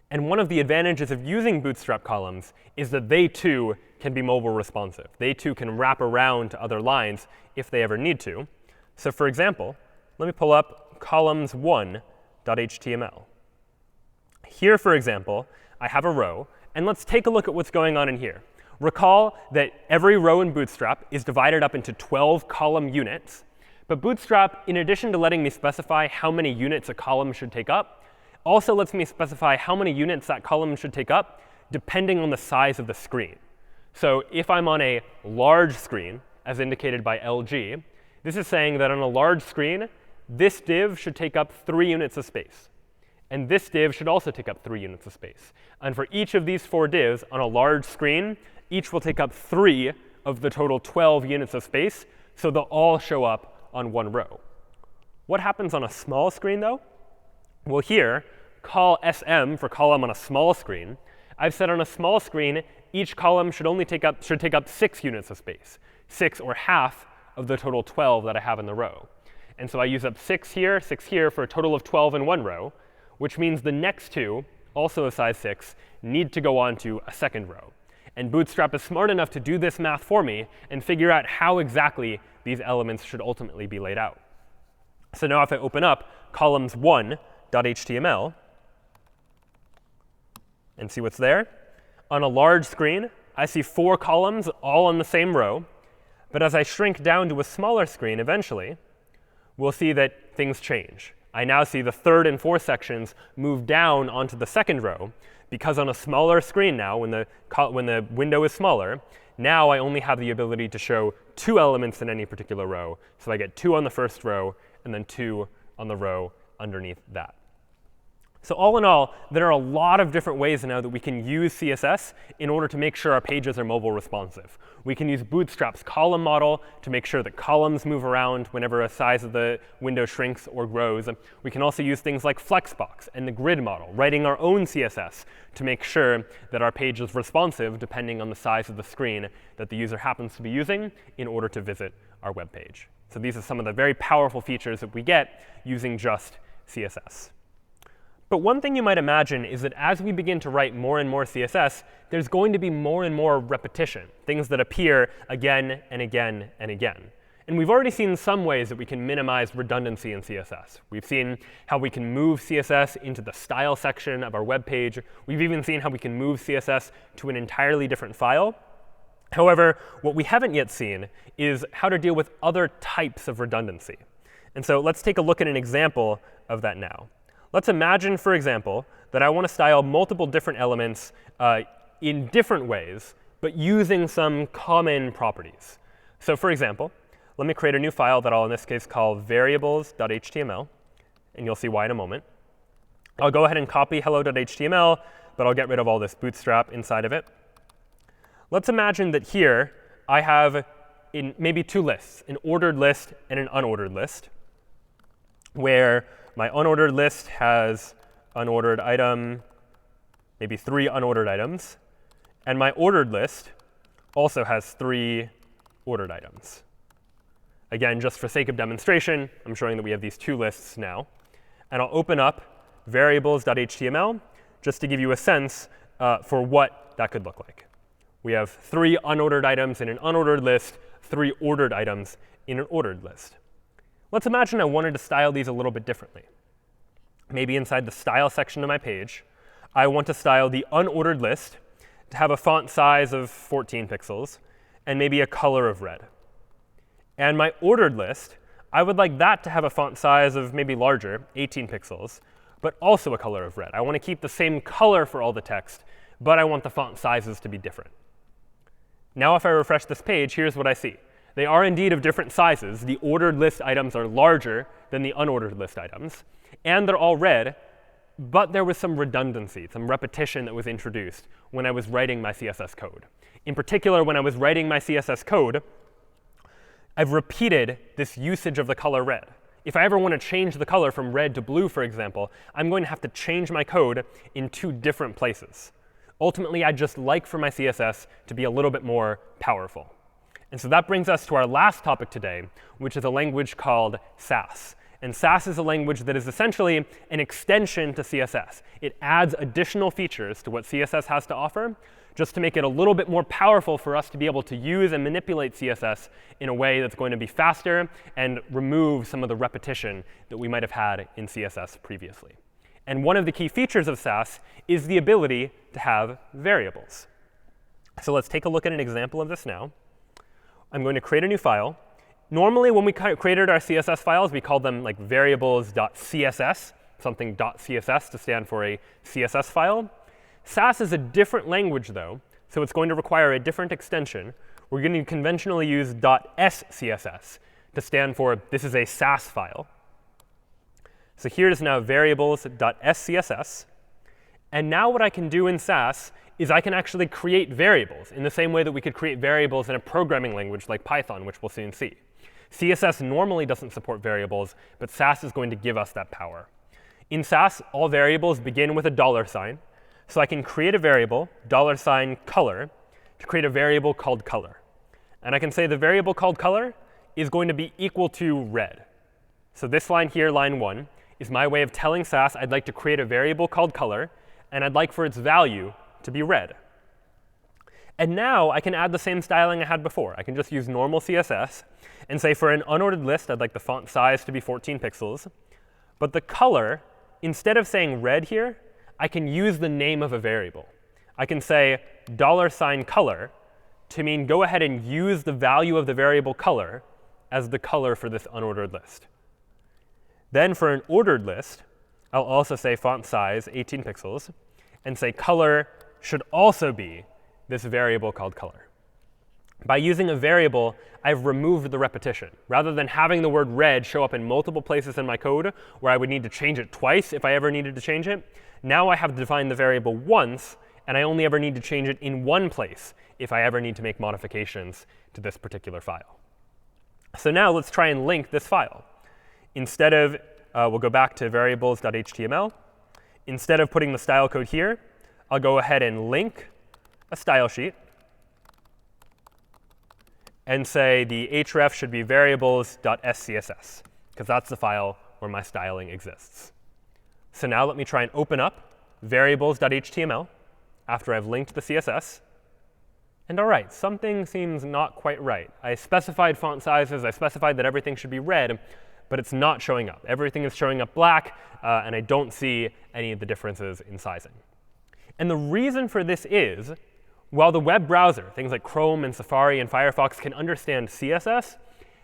And one of the advantages of using Bootstrap columns is that they, too, can be mobile responsive. They, too, can wrap around to other lines if they ever need to. So for example, let me pull up columns1.html. Here, for example, I have a row. And let's take a look at what's going on in here. Recall that every row in Bootstrap is divided up into 12 column units. But Bootstrap, in addition to letting me specify how many units a column should take up, also lets me specify how many units that column should take up depending on the size of the screen. So if I'm on a large screen, as indicated by LG, this is saying that on a large screen, this div should take up 3 units of space. And this div should also take up 3 units of space. And for each of these 4 divs on a large screen, each will take up 3 of the total 12 units of space. So they'll all show up on one row. What happens on a small screen, though? Well, here, call SM for column on a small screen. I've said on a small screen, each column should take up 6 units of space, 6 or half of the total 12 that I have in the row. And so I use up 6 here for a total of 12 in one row, which means the next 2, also of size 6, need to go on to a second row. And Bootstrap is smart enough to do this math for me and figure out how exactly these elements should ultimately be laid out. So now if I open up columns1.html, and see what's there. On a large screen, I see 4 columns all on the same row. But as I shrink down to a smaller screen eventually, we'll see that things change. I now see the 3rd and 4th sections move down onto the 2nd row, because on a smaller screen now, when the window is smaller, now I only have the ability to show 2 elements in any particular row. So I get 2 on the 1st row, and then 2 on the row underneath that. So all in all, there are a lot of different ways now that we can use CSS in order to make sure our pages are mobile responsive. We can use Bootstrap's column model to make sure that columns move around whenever a size of the window shrinks or grows. We can also use things like Flexbox and the grid model, writing our own CSS to make sure that our page is responsive depending on the size of the screen that the user happens to be using in order to visit our web page. So these are some of the very powerful features that we get using just CSS. But one thing you might imagine is that as we begin to write more and more CSS, there's going to be more and more repetition, things that appear again and again and again. And we've already seen some ways that we can minimize redundancy in CSS. We've seen how we can move CSS into the style section of our web page. We've even seen how we can move CSS to an entirely different file. However, what we haven't yet seen is how to deal with other types of redundancy. And so let's take a look at an example of that now. Let's imagine, for example, that I want to style multiple different elements in different ways, but using some common properties. So for example, let me create a new file that I'll, in this case, call variables.html. And you'll see why in a moment. I'll go ahead and copy hello.html, but I'll get rid of all this bootstrap inside of it. Let's imagine that here I have maybe 2 lists, an ordered list and an unordered list, where my unordered list has unordered item, maybe 3 unordered items. And my ordered list also has 3 ordered items. Again, just for sake of demonstration, I'm showing that we have these 2 lists now. And I'll open up variables.html just to give you a sense for what that could look like. We have 3 unordered items in an unordered list, 3 ordered items in an ordered list. Let's imagine I wanted to style these a little bit differently. Maybe inside the style section of my page, I want to style the unordered list to have a font size of 14 pixels and maybe a color of red. And my ordered list, I would like that to have a font size of maybe larger, 18 pixels, but also a color of red. I want to keep the same color for all the text, but I want the font sizes to be different. Now if I refresh this page, here's what I see. They are indeed of different sizes. The ordered list items are larger than the unordered list items. And they're all red. But there was some redundancy, some repetition that was introduced when I was writing my CSS code. In particular, when I was writing my CSS code, I've repeated this usage of the color red. If I ever want to change the color from red to blue, for example, I'm going to have to change my code in 2 different places. Ultimately, I'd just like for my CSS to be a little bit more powerful. And so that brings us to our last topic today, which is a language called Sass. And Sass is a language that is essentially an extension to CSS. It adds additional features to what CSS has to offer, just to make it a little bit more powerful for us to be able to use and manipulate CSS in a way that's going to be faster and remove some of the repetition that we might have had in CSS previously. And one of the key features of Sass is the ability to have variables. So let's take a look at an example of this now. I'm going to create a new file. Normally, when we created our CSS files, we called them like variables.css, something .css to stand for a CSS file. Sass is a different language, though, so it's going to require a different extension. We're going to conventionally use .scss to stand for this is a Sass file. So here is now variables.scss. And now what I can do in Sass is I can actually create variables in the same way that we could create variables in a programming language like Python, which we'll soon see. CSS normally doesn't support variables, but Sass is going to give us that power. In Sass, all variables begin with a $sign. So I can create a variable, $color, to create a variable called color. And I can say the variable called color is going to be equal to red. So this line here, line 1, is my way of telling Sass I'd like to create a variable called color, and I'd like for its value to be red. And now I can add the same styling I had before. I can just use normal CSS and say for an unordered list, I'd like the font size to be 14 pixels. But the color, instead of saying red here, I can use the name of a variable. I can say $color to mean go ahead and use the value of the variable color as the color for this unordered list. Then for an ordered list, I'll also say font size 18 pixels and say color should also be this variable called color. By using a variable, I've removed the repetition. Rather than having the word red show up in multiple places in my code where I would need to change it twice if I ever needed to change it, now I have defined the variable once, and I only ever need to change it in one place if I ever need to make modifications to this particular file. So now let's try and link this file. Instead of, we'll go back to variables.html. Instead of putting the style code here, I'll go ahead and link a style sheet and say the href should be variables.scss, because that's the file where my styling exists. So now let me try and open up variables.html after I've linked the CSS. And all right, something seems not quite right. I specified font sizes. I specified that everything should be red, but it's not showing up. Everything is showing up black, and I don't see any of the differences in sizing. And the reason for this is, while the web browser, things like Chrome and Safari and Firefox, can understand CSS,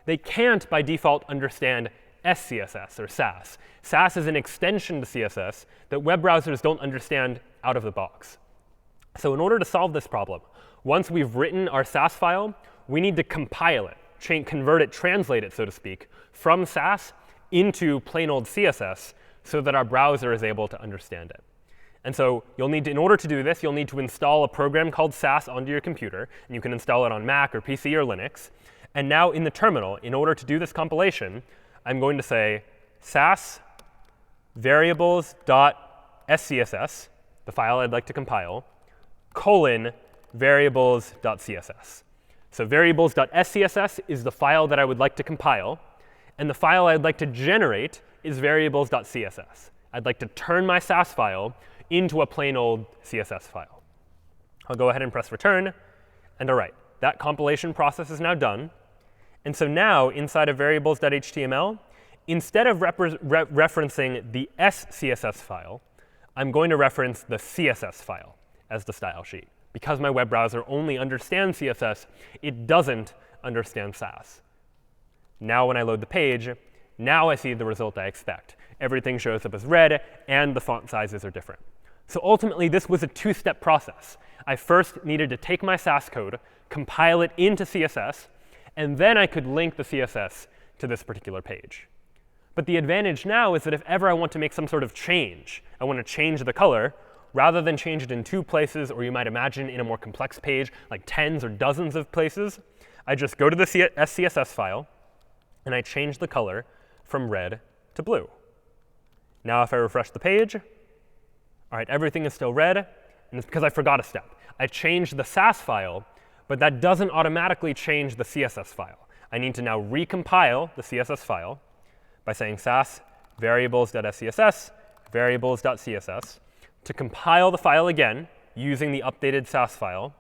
they can't, by default, understand SCSS or Sass. Sass is an extension to CSS that web browsers don't understand out of the box. So in order to solve this problem, once we've written our Sass file, we need to compile it, convert it, translate it, so to speak, from Sass into plain old CSS so that our browser is able to understand it. And so you'll need to, in order to do this, you'll need to install a program called Sass onto your computer. And you can install it on Mac or PC or Linux. And now in the terminal, in order to do this compilation, I'm going to say Sass variables.scss, the file I'd like to compile, colon variables.css. So variables.scss is the file that I would like to compile. And the file I'd like to generate is variables.css. I'd like to turn my Sass file into a plain old CSS file. I'll go ahead and press return. And all right, that compilation process is now done. And so now, inside of variables.html, instead of referencing the SCSS file, I'm going to reference the CSS file as the style sheet. Because my web browser only understands CSS, it doesn't understand Sass. Now when I load the page, now I see the result I expect. Everything shows up as red, and the font sizes are different. So ultimately, this was a two-step process. I first needed to take my Sass code, compile it into CSS, and then I could link the CSS to this particular page. But the advantage now is that if ever I want to make some sort of change, I want to change the color, rather than change it in two places, or you might imagine in a more complex page, like tens or dozens of places, I just go to the SCSS file, and I change the color from red to blue. Now if I refresh the page, all right, everything is still red, and it's because I forgot a step. I changed the Sass file, but that doesn't automatically change the CSS file. I need to now recompile the CSS file by saying Sass variables.scss, variables.css, to compile the file again using the updated Sass file.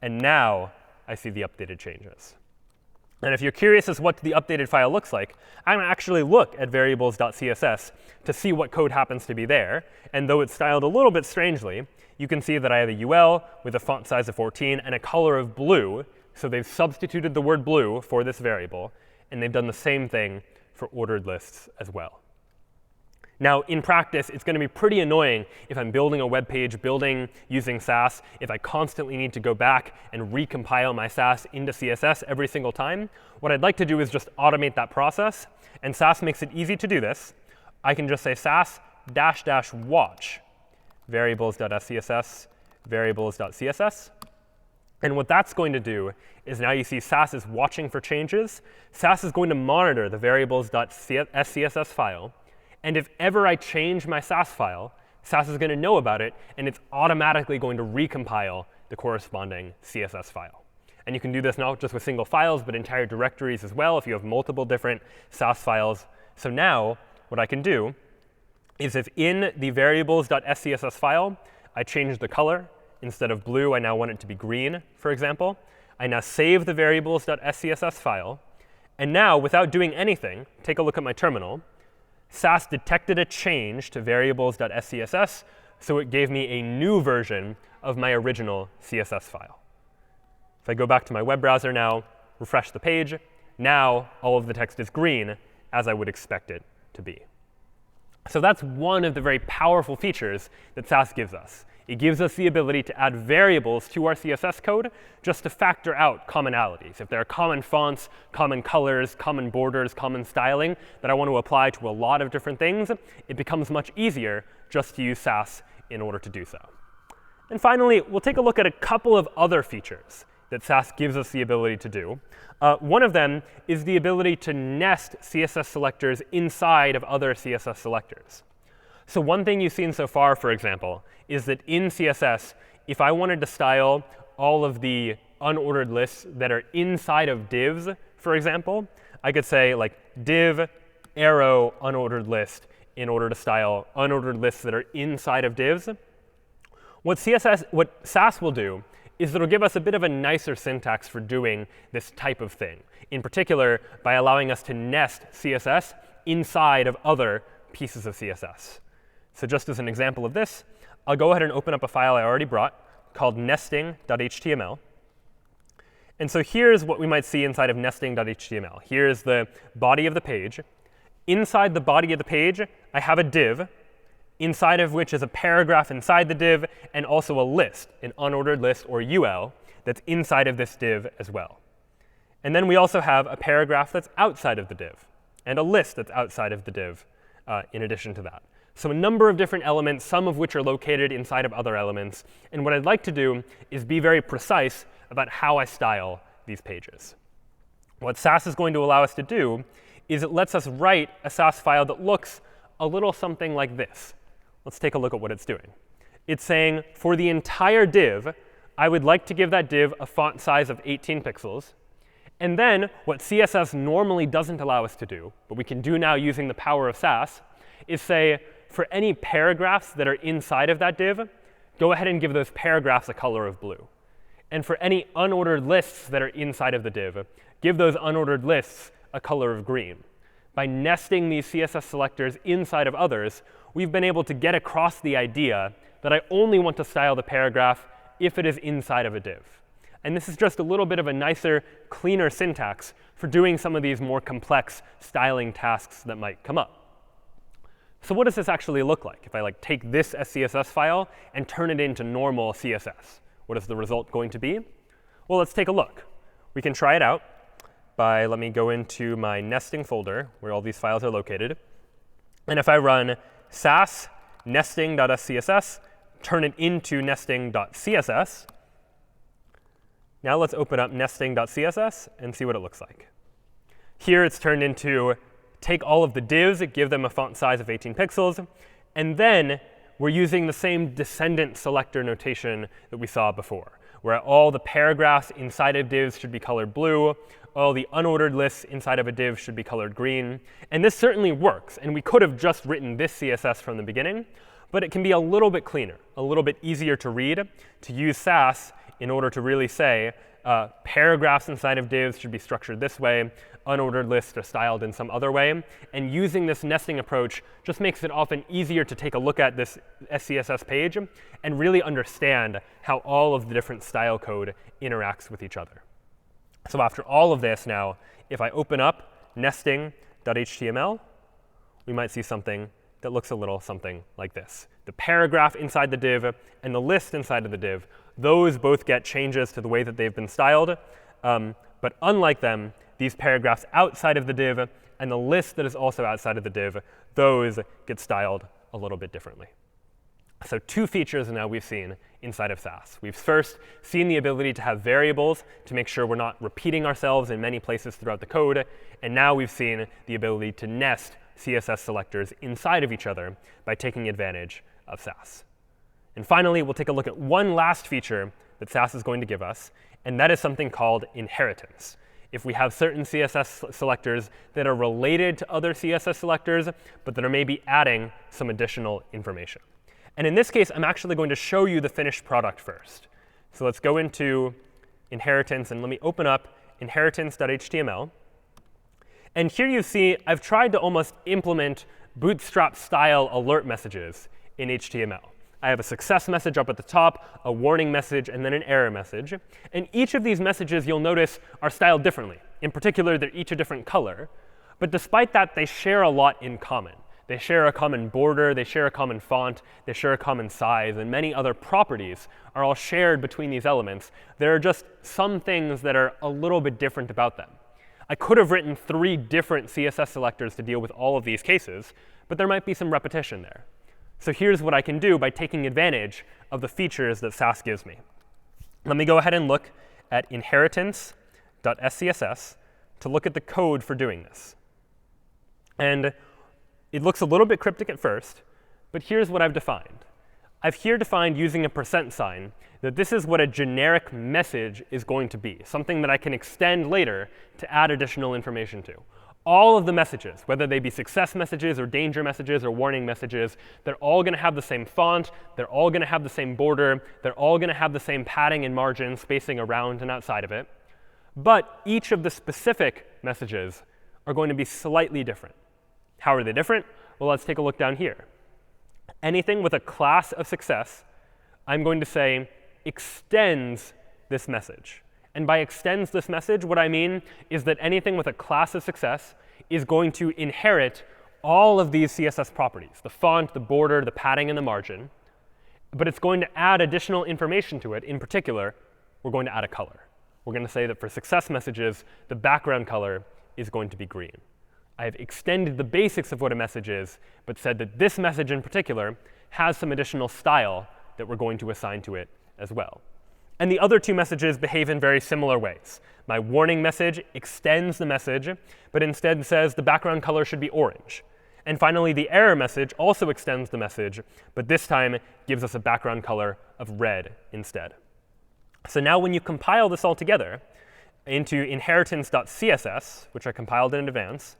And now I see the updated changes. And if you're curious as to what the updated file looks like, I'm going to actually look at variables.css to see what code happens to be there. And though it's styled a little bit strangely, you can see that I have a UL with a font size of 14 and a color of blue. So they've substituted the word blue for this variable. And they've done the same thing for ordered lists as well. Now, in practice, it's going to be pretty annoying if I'm building a web page, using Sass, if I constantly need to go back and recompile my Sass into CSS every single time. What I'd like to do is just automate that process. And Sass makes it easy to do this. I can just say Sass -- watch variables.scss, variables.css. And what that's going to do is now you see Sass is watching for changes. Sass is going to monitor the variables.scss file. And if ever I change my Sass file, Sass is going to know about it, and it's automatically going to recompile the corresponding CSS file. And you can do this not just with single files, but entire directories as well if you have multiple different Sass files. So now what I can do is if in the variables.scss file, I change the color. Instead of blue, I now want it to be green, for example. I now save the variables.scss file. And now, without doing anything, take a look at my terminal. Sass detected a change to variables.scss, so it gave me a new version of my original CSS file. If I go back to my web browser now, refresh the page, now all of the text is green, as I would expect it to be. So that's one of the very powerful features that Sass gives us. It gives us the ability to add variables to our CSS code just to factor out commonalities. If there are common fonts, common colors, common borders, common styling that I want to apply to a lot of different things, it becomes much easier just to use Sass in order to do so. And finally, we'll take a look at a couple of other features that Sass gives us the ability to do. One of them is the ability to nest CSS selectors inside of other CSS selectors. So one thing you've seen so far, for example, is that in CSS, if I wanted to style all of the unordered lists that are inside of divs, for example, I could say like div arrow unordered list in order to style unordered lists that are inside of divs. What Sass will do is it'll give us a bit of a nicer syntax for doing this type of thing, in particular by allowing us to nest CSS inside of other pieces of CSS. So just as an example of this, I'll go ahead and open up a file I already brought called nesting.html. And so here's what we might see inside of nesting.html. Here's the body of the page. Inside the body of the page, I have a div, inside of which is a paragraph inside the div, and also a list, an unordered list, or UL, that's inside of this div as well. And then we also have a paragraph that's outside of the div, and a list that's outside of the div in addition to that. So a number of different elements, some of which are located inside of other elements. And what I'd like to do is be very precise about how I style these pages. What Sass is going to allow us to do is it lets us write a Sass file that looks a little something like this. Let's take a look at what it's doing. It's saying, for the entire div, I would like to give that div a font size of 18 pixels. And then what CSS normally doesn't allow us to do, but we can do now using the power of Sass, is say, for any paragraphs that are inside of that div, go ahead and give those paragraphs a color of blue. And for any unordered lists that are inside of the div, give those unordered lists a color of green. By nesting these CSS selectors inside of others, we've been able to get across the idea that I only want to style the paragraph if it is inside of a div. And this is just a little bit of a nicer, cleaner syntax for doing some of these more complex styling tasks that might come up. So what does this actually look like if I take this SCSS file and turn it into normal CSS? What is the result going to be? Well, let's take a look. We can try it out by, let me go into my nesting folder where all these files are located. And if I run sass nesting.scss, turn it into nesting.css, now let's open up nesting.css and see what it looks like. Here it's turned into take all of the divs, give them a font size of 18 pixels, and then we're using the same descendant selector notation that we saw before, where all the paragraphs inside of divs should be colored blue, all the unordered lists inside of a div should be colored green. And this certainly works, and we could have just written this CSS from the beginning, but it can be a little bit cleaner, a little bit easier to read, to use Sass in order to really say paragraphs inside of divs should be structured this way, unordered lists are styled in some other way. And using this nesting approach just makes it often easier to take a look at this SCSS page and really understand how all of the different style code interacts with each other. So after all of this now, if I open up nesting.html, we might see something that looks a little something like this. The paragraph inside the div and the list inside of the div, those both get changes to the way that they've been styled. But unlike them, these paragraphs outside of the div and the list that is also outside of the div, those get styled a little bit differently. So two features now we've seen inside of Sass. We've first seen the ability to have variables to make sure we're not repeating ourselves in many places throughout the code. And now we've seen the ability to nest CSS selectors inside of each other by taking advantage of Sass. And finally, we'll take a look at one last feature that Sass is going to give us, and that is something called inheritance. If we have certain CSS selectors that are related to other CSS selectors, but that are maybe adding some additional information. And in this case, I'm actually going to show you the finished product first. So let's go into inheritance, and let me open up inheritance.html. And here you see I've tried to almost implement bootstrap style alert messages in HTML. I have a success message up at the top, a warning message, and then an error message. And each of these messages, you'll notice, are styled differently. In particular, they're each a different color. But despite that, they share a lot in common. They share a common border, they share a common font, they share a common size, and many other properties are all shared between these elements. There are just some things that are a little bit different about them. I could have written 3 different CSS selectors to deal with all of these cases, but there might be some repetition there. So here's what I can do by taking advantage of the features that Sass gives me. Let me go ahead and look at inheritance.scss to look at the code for doing this. And it looks a little bit cryptic at first, but here's what I've defined. I've here defined using a %sign that this is what a generic message is going to be, something that I can extend later to add additional information to. All of the messages, whether they be success messages or danger messages or warning messages, they're all going to have the same font. They're all going to have the same border. They're all going to have the same padding and margin spacing around and outside of it. But each of the specific messages are going to be slightly different. How are they different? Well, let's take a look down here. Anything with a class of success, I'm going to say extends this message. And by extends this message, what I mean is that anything with a class of success is going to inherit all of these CSS properties, the font, the border, the padding, and the margin. But it's going to add additional information to it. In particular, we're going to add a color. We're going to say that for success messages, the background color is going to be green. I have extended the basics of what a message is, but said that this message in particular has some additional style that we're going to assign to it as well. And the other 2 messages behave in very similar ways. My warning message extends the message, but instead says the background color should be orange. And finally, the error message also extends the message, but this time gives us a background color of red instead. So now when you compile this all together into inheritance.css, which I compiled in advance,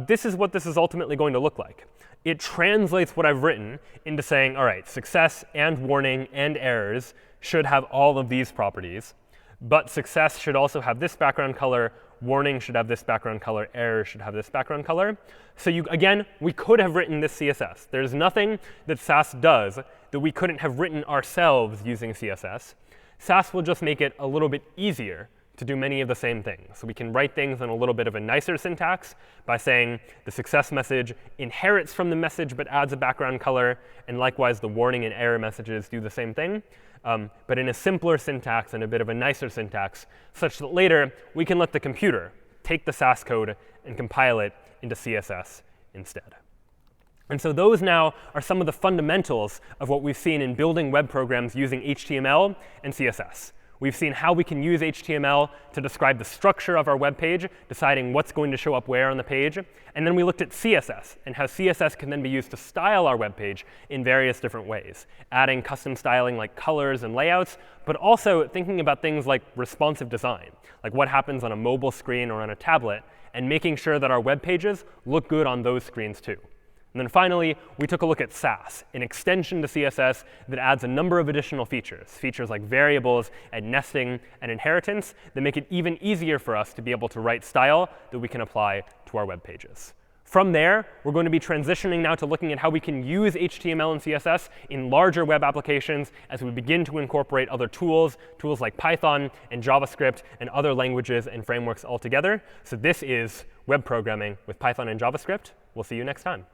this is what this is ultimately going to look like. It translates what I've written into saying, all right, success and warning and errors should have all of these properties. But success should also have this background color. Warning should have this background color. Error should have this background color. So again, we could have written this CSS. There's nothing that Sass does that we couldn't have written ourselves using CSS. Sass will just make it a little bit easier to do many of the same things. So we can write things in a little bit of a nicer syntax by saying the success message inherits from the message but adds a background color. And likewise, the warning and error messages do the same thing. But in a simpler syntax and a bit of a nicer syntax, such that later we can let the computer take the Sass code and compile it into CSS instead. And so those now are some of the fundamentals of what we've seen in building web programs using HTML and CSS. We've seen how we can use HTML to describe the structure of our web page, deciding what's going to show up where on the page. And then we looked at CSS and how CSS can then be used to style our web page in various different ways, adding custom styling like colors and layouts, but also thinking about things like responsive design, like what happens on a mobile screen or on a tablet, and making sure that our web pages look good on those screens too. And then finally, we took a look at Sass, an extension to CSS that adds a number of additional features, features like variables and nesting and inheritance that make it even easier for us to be able to write style that we can apply to our web pages. From there, we're going to be transitioning now to looking at how we can use HTML and CSS in larger web applications as we begin to incorporate other tools, tools like Python and JavaScript and other languages and frameworks altogether. So this is web programming with Python and JavaScript. We'll see you next time.